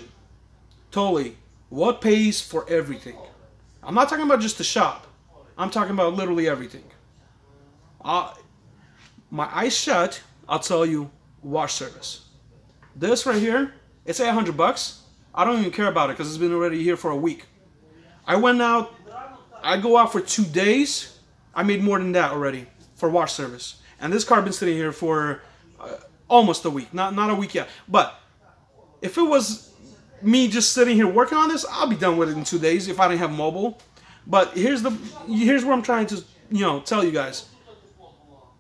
Toly, what pays for everything? I'm not talking about just the shop. I'm talking about literally everything. My eyes shut, I'll tell you, wash service. This right here, it's $800. I don't even care about it because it's been already here for a week. I went out, I go out for 2 days, I made more than that already for wash service. And this car been sitting here for almost a week, not a week yet. But if it was me just sitting here working on this, I'll be done with it in 2 days if I didn't have mobile. But here's where I'm trying to tell you guys.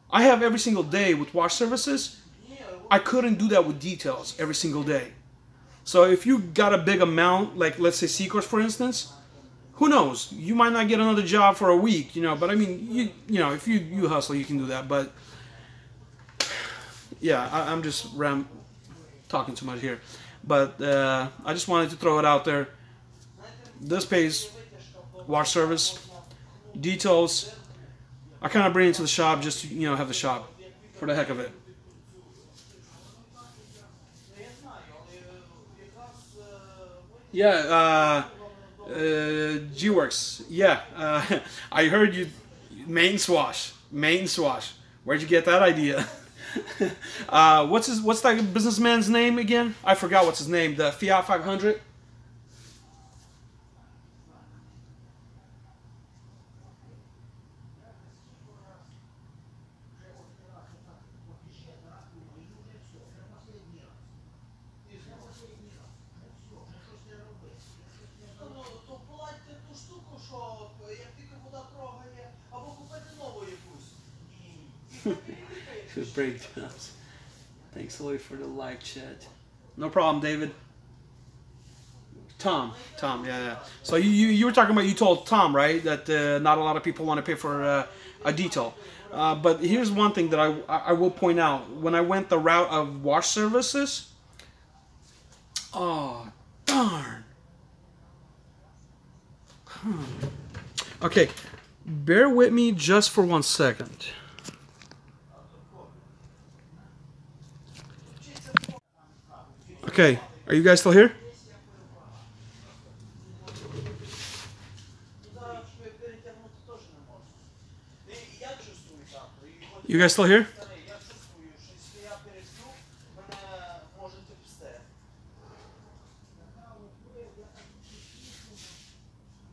I have every single day with wash services. I couldn't do that with details every single day. So if you got a big amount, like let's say CQuartz for instance, who knows? You might not get another job for a week, but I mean, if you hustle, you can do that. But yeah, I'm just talking too much here. But I just wanted to throw it out there. This pays wash service, details. I kind of bring it to the shop just to have the shop for the heck of it. Yeah, GWORKS. Yeah, I heard you. Maintenance wash. Where'd you get that idea? What's that businessman's name again? I forgot what's his name. The Fiat 500. Breakdowns. Thanks, Toly, for the live chat. No problem, David. Tom, yeah. So you were talking about, you told Tom, right, that not a lot of people want to pay for a detail. But here's one thing that I will point out. When I went the route of wash services, oh, darn. Okay, bear with me just for 1 second. Okay, are you guys still here? You guys still here?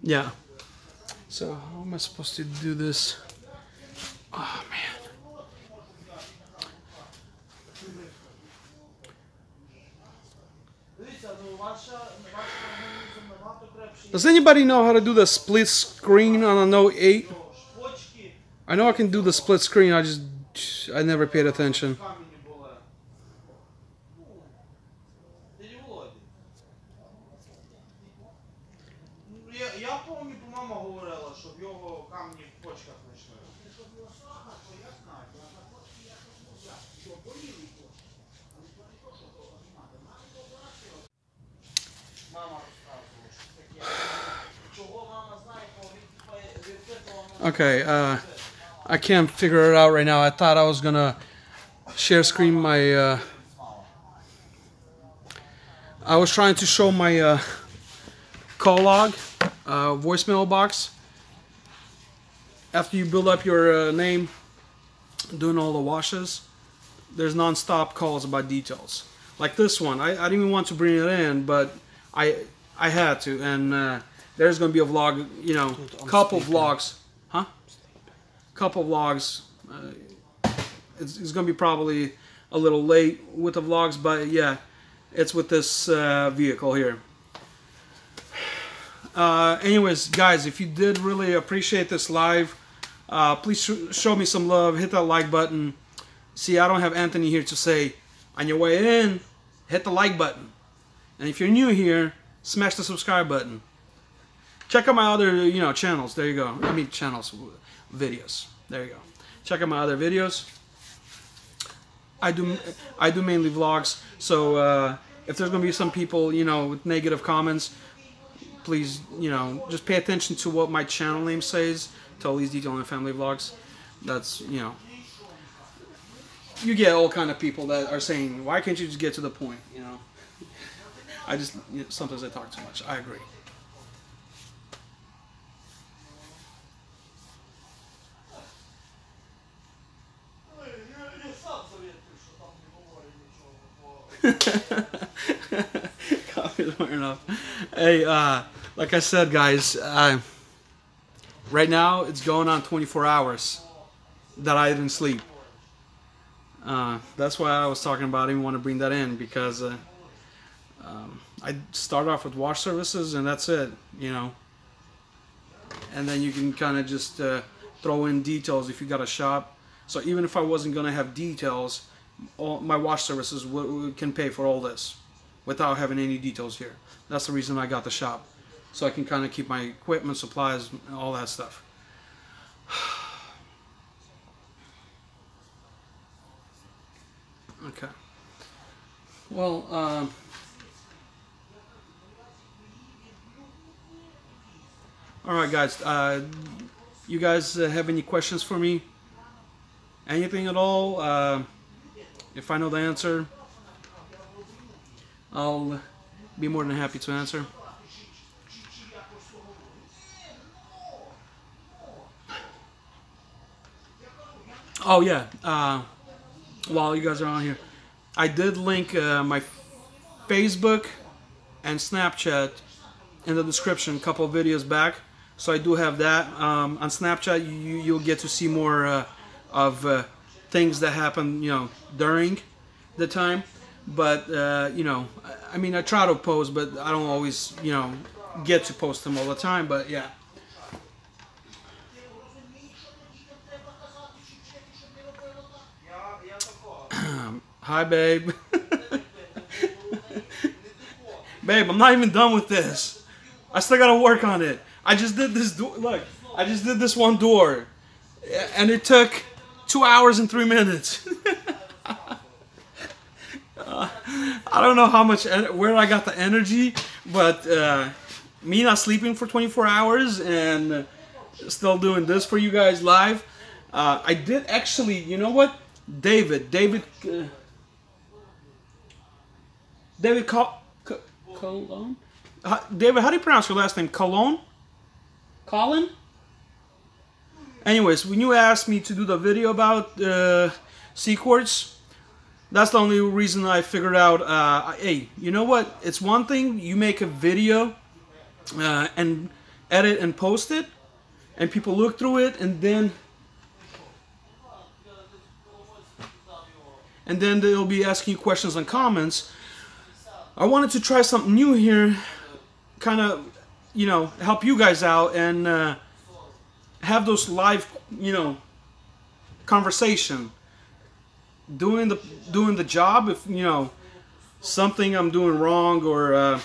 Yeah. So how am I supposed to do this? Oh man. Does anybody know how to do the split screen on a Note 8? I know I can do the split screen, I never paid attention. Я помню, мама говорила, що в його камні в почках знайшли. Okay, I can't figure it out right now. I thought I was gonna share screen my I was trying to show my call log voicemail box. After you build up your name, doing all the washes, there's non-stop calls about details. Like this one, I didn't even want to bring it in, but I had to, and there's gonna be a vlog, you know, couple vlogs, huh? Couple vlogs. It's gonna be probably a little late with the vlogs, but yeah, it's with this vehicle here. Anyways, guys, if you did really appreciate this live, please show me some love. Hit that like button. See, I don't have Anthony here to say, on your way in, hit the like button. And if you're new here, smash the subscribe button. Check out my other, you know, channels. There you go. I mean, channels, videos. There you go. Check out my other videos. I do mainly vlogs. So if there's gonna be some people, you know, with negative comments, please, you know, just pay attention to what my channel name says. TOLYS Detailing and Family Vlogs. That's, you know, you get all kind of people that are saying, why can't you just get to the point, you know? I just, you know, sometimes I talk too much. I agree. Coffee's wearing off. Hey, like I said, guys, right now it's going on 24 hours that I didn't sleep. That's why I was talking about. I didn't want to bring that in because I start off with wash services and that's it, you know. And then you can kind of just throw in details if you got a shop. So even if I wasn't going to have details, all my wash services can pay for all this without having any details here. That's the reason I got the shop. So I can kind of keep my equipment, supplies, all that stuff. Okay. Well, alright guys, you guys have any questions for me? Anything at all? If I know the answer, I'll be more than happy to answer. Oh yeah, while you guys are on here, I did link my Facebook and Snapchat in the description a couple of videos back. So I do have that. On Snapchat, you'll get to see more of things that happen, you know, during the time. But, you know, I mean, I try to post, but I don't always, you know, get to post them all the time. But yeah. Hi, babe. Babe, I'm not even done with this. I still gotta work on it. I just did this door. Look, I just did this one door, and it took 2 hours and 3 minutes. I don't know how much, where I got the energy, but me not sleeping for 24 hours and still doing this for you guys live. I did actually, you know what? David Colon? David, how do you pronounce your last name? Colon? Colin? Anyways, when you asked me to do the video about CQuartz, that's the only reason I figured out, hey, you know what? It's one thing you make a video and edit and post it, and people look through it, and then they'll be asking you questions and comments. I wanted to try something new here, kind of, you know, help you guys out and have those live, you know, conversation. Doing the job. If you know something I'm doing wrong, or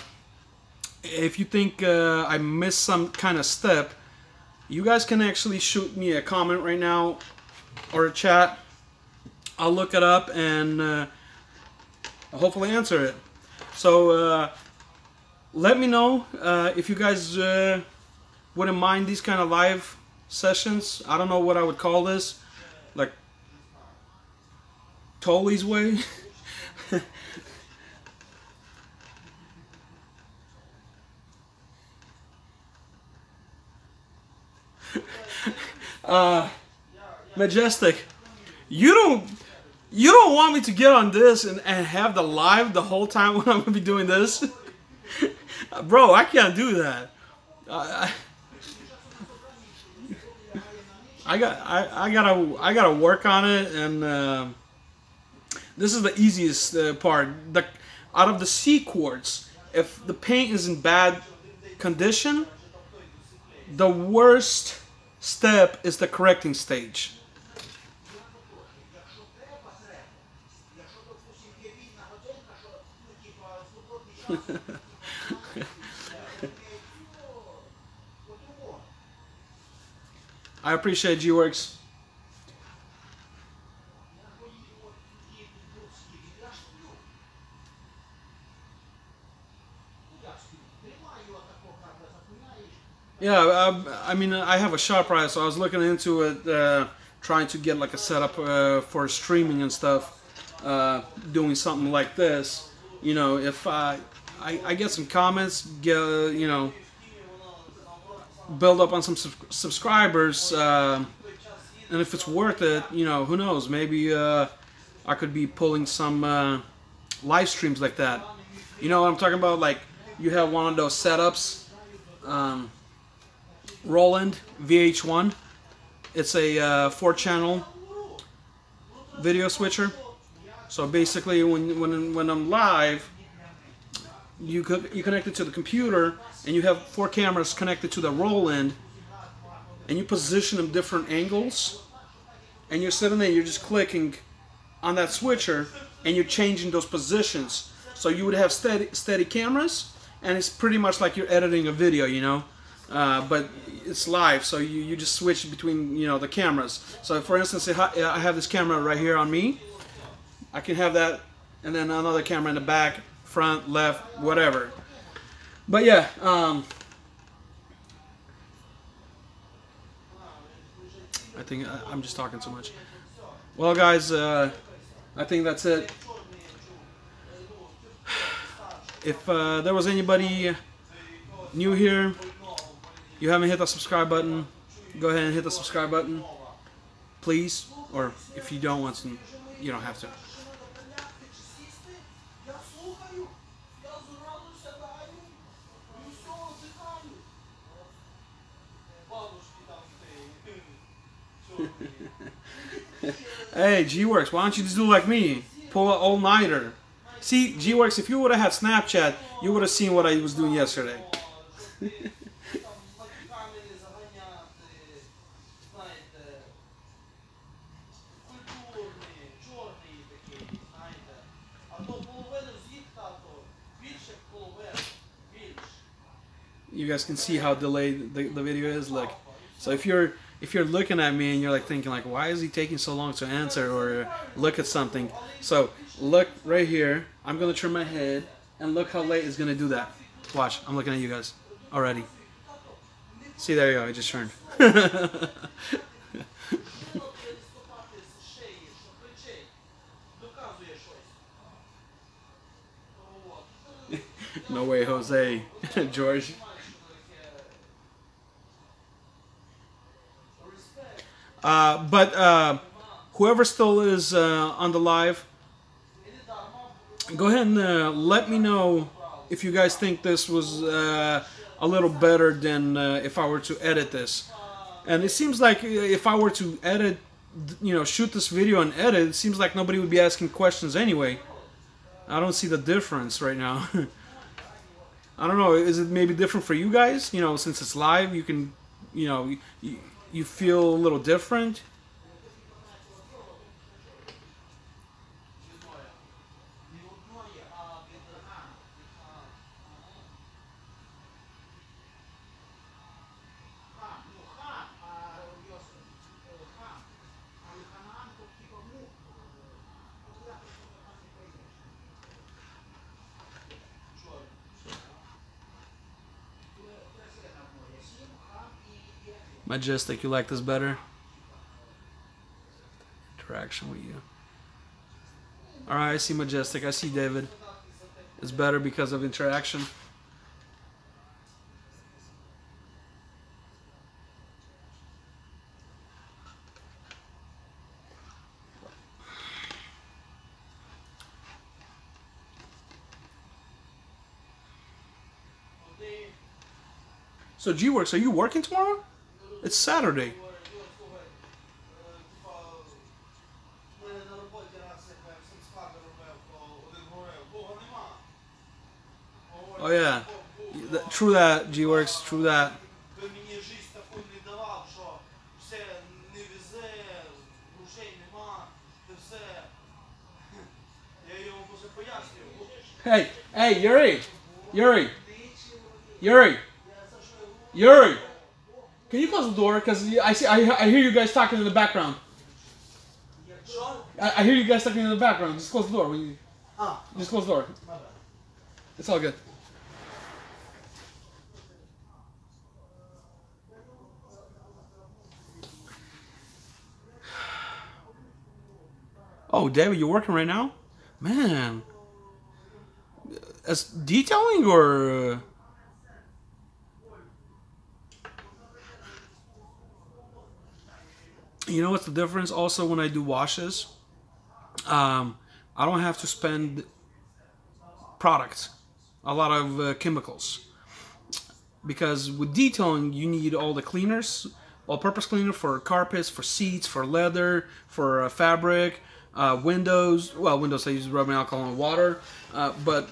if you think I missed some kind of step, you guys can actually shoot me a comment right now or a chat. I'll look it up and I'll hopefully answer it. So let me know if you guys wouldn't mind these kind of live sessions. I don't know what I would call this, like Toly's way. Majestic, you don't want me to get on this and have the live the whole time when I'm gonna be doing this? Bro, I can't do that. I gotta work on it, and this is the easiest part. Out of the CQuartz, if the paint is in bad condition, the worst step is the correcting stage. I appreciate GWORKS. Yeah, I mean, I have a SHIMMERING, so I was looking into it, trying to get like a setup for streaming and stuff, doing something like this. You know, if I get some comments, you know, build up on some subscribers, and if it's worth it, you know, who knows, maybe I could be pulling some live streams like that. You know what I'm talking about? Like, you have one of those setups, Roland VH1. It's a 4-channel video switcher. So basically, when I'm live, you connect it to the computer, and you have 4 cameras connected to the Roland, and you position them different angles, and you're sitting there, you're just clicking on that switcher, and you're changing those positions. So you would have steady cameras, and it's pretty much like you're editing a video, you know, but it's live, so you just switch between, you know, the cameras. So for instance, if I have this camera right here on me, I can have that, and then another camera in the back, front, left, whatever. But yeah, I think I'm just talking too much. Well, guys, I think that's it. If there was anybody new here, you haven't hit the subscribe button, go ahead and hit the subscribe button, please. Or if you don't want to, you don't have to. Hey, GWORKS, why don't you just do like me? Pull an all-nighter. See, GWORKS, if you would have had Snapchat, you would have seen what I was doing yesterday. You guys can see how delayed the video is. Look, so if you're looking at me and you're like thinking like, why is he taking so long to answer or look at something? So look right here. I'm gonna turn my head and look how late it's gonna do that. Watch, I'm looking at you guys already. See, there you go. I just turned. No way, Jose. George. But whoever still is on the live, go ahead and let me know if you guys think this was a little better than if I were to edit this. And it seems like if I were to edit, shoot this video and edit, it seems like nobody would be asking questions anyway. I don't see the difference right now. I don't know, is it maybe different for you guys? Since it's live, you can, you feel a little different. Majestic, you like this better? Interaction with you. Alright, I see Majestic. I see David. It's better because of interaction. So GWORKS, are you working tomorrow? It's Saturday. Oh yeah, true that, GWORKS, true that. Hey, Yuri! Can you close the door? Because I hear you guys talking in the background. I hear you guys talking in the background. Just close the door. Just close the door. It's all good. Oh, David, you're working right now? Man. As detailing or... You know what's the difference also when I do washes? I don't have to spend product, a lot of chemicals. Because with detailing, you need all the cleaners, all-purpose cleaner for carpets, for seats, for leather, for fabric, windows. Well, windows I use rubbing alcohol and water. But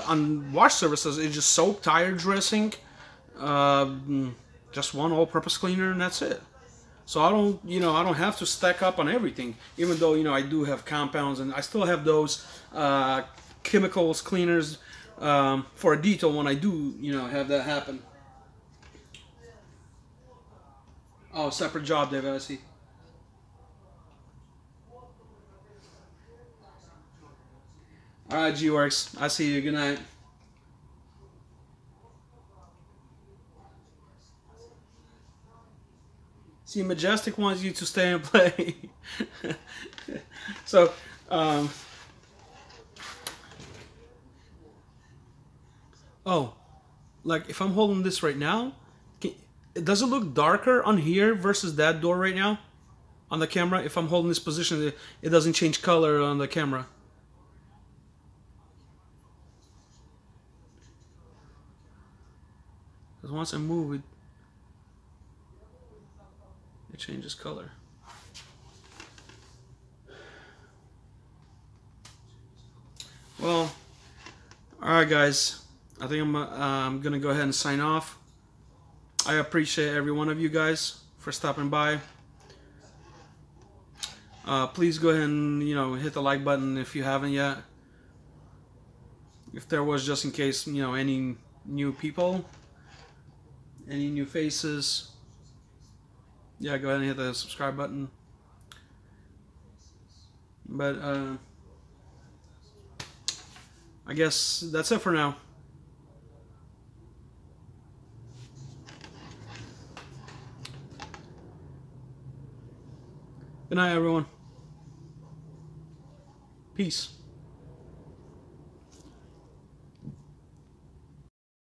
on wash services, it's just soap, tire dressing, just one all-purpose cleaner, and that's it. So I don't have to stack up on everything, even though, I do have compounds and I still have those chemicals, cleaners for a detail when I do, have that happen. Oh, separate job, David, I see. Alright, GWORKS, I see you, good night. See, Majestic wants you to stay and play. So, oh, like if I'm holding this right now, does it look darker on here versus that door right now? On the camera, if I'm holding this position, it doesn't change color on the camera. Because once I move it, it changes color. Well, alright guys, I think I'm gonna go ahead and sign off. I appreciate every one of you guys for stopping by. Please go ahead and hit the like button if you haven't yet. If there was, just in case, any new people, any new faces, yeah, go ahead and hit the subscribe button. But I guess that's it for now. Good night, everyone. Peace.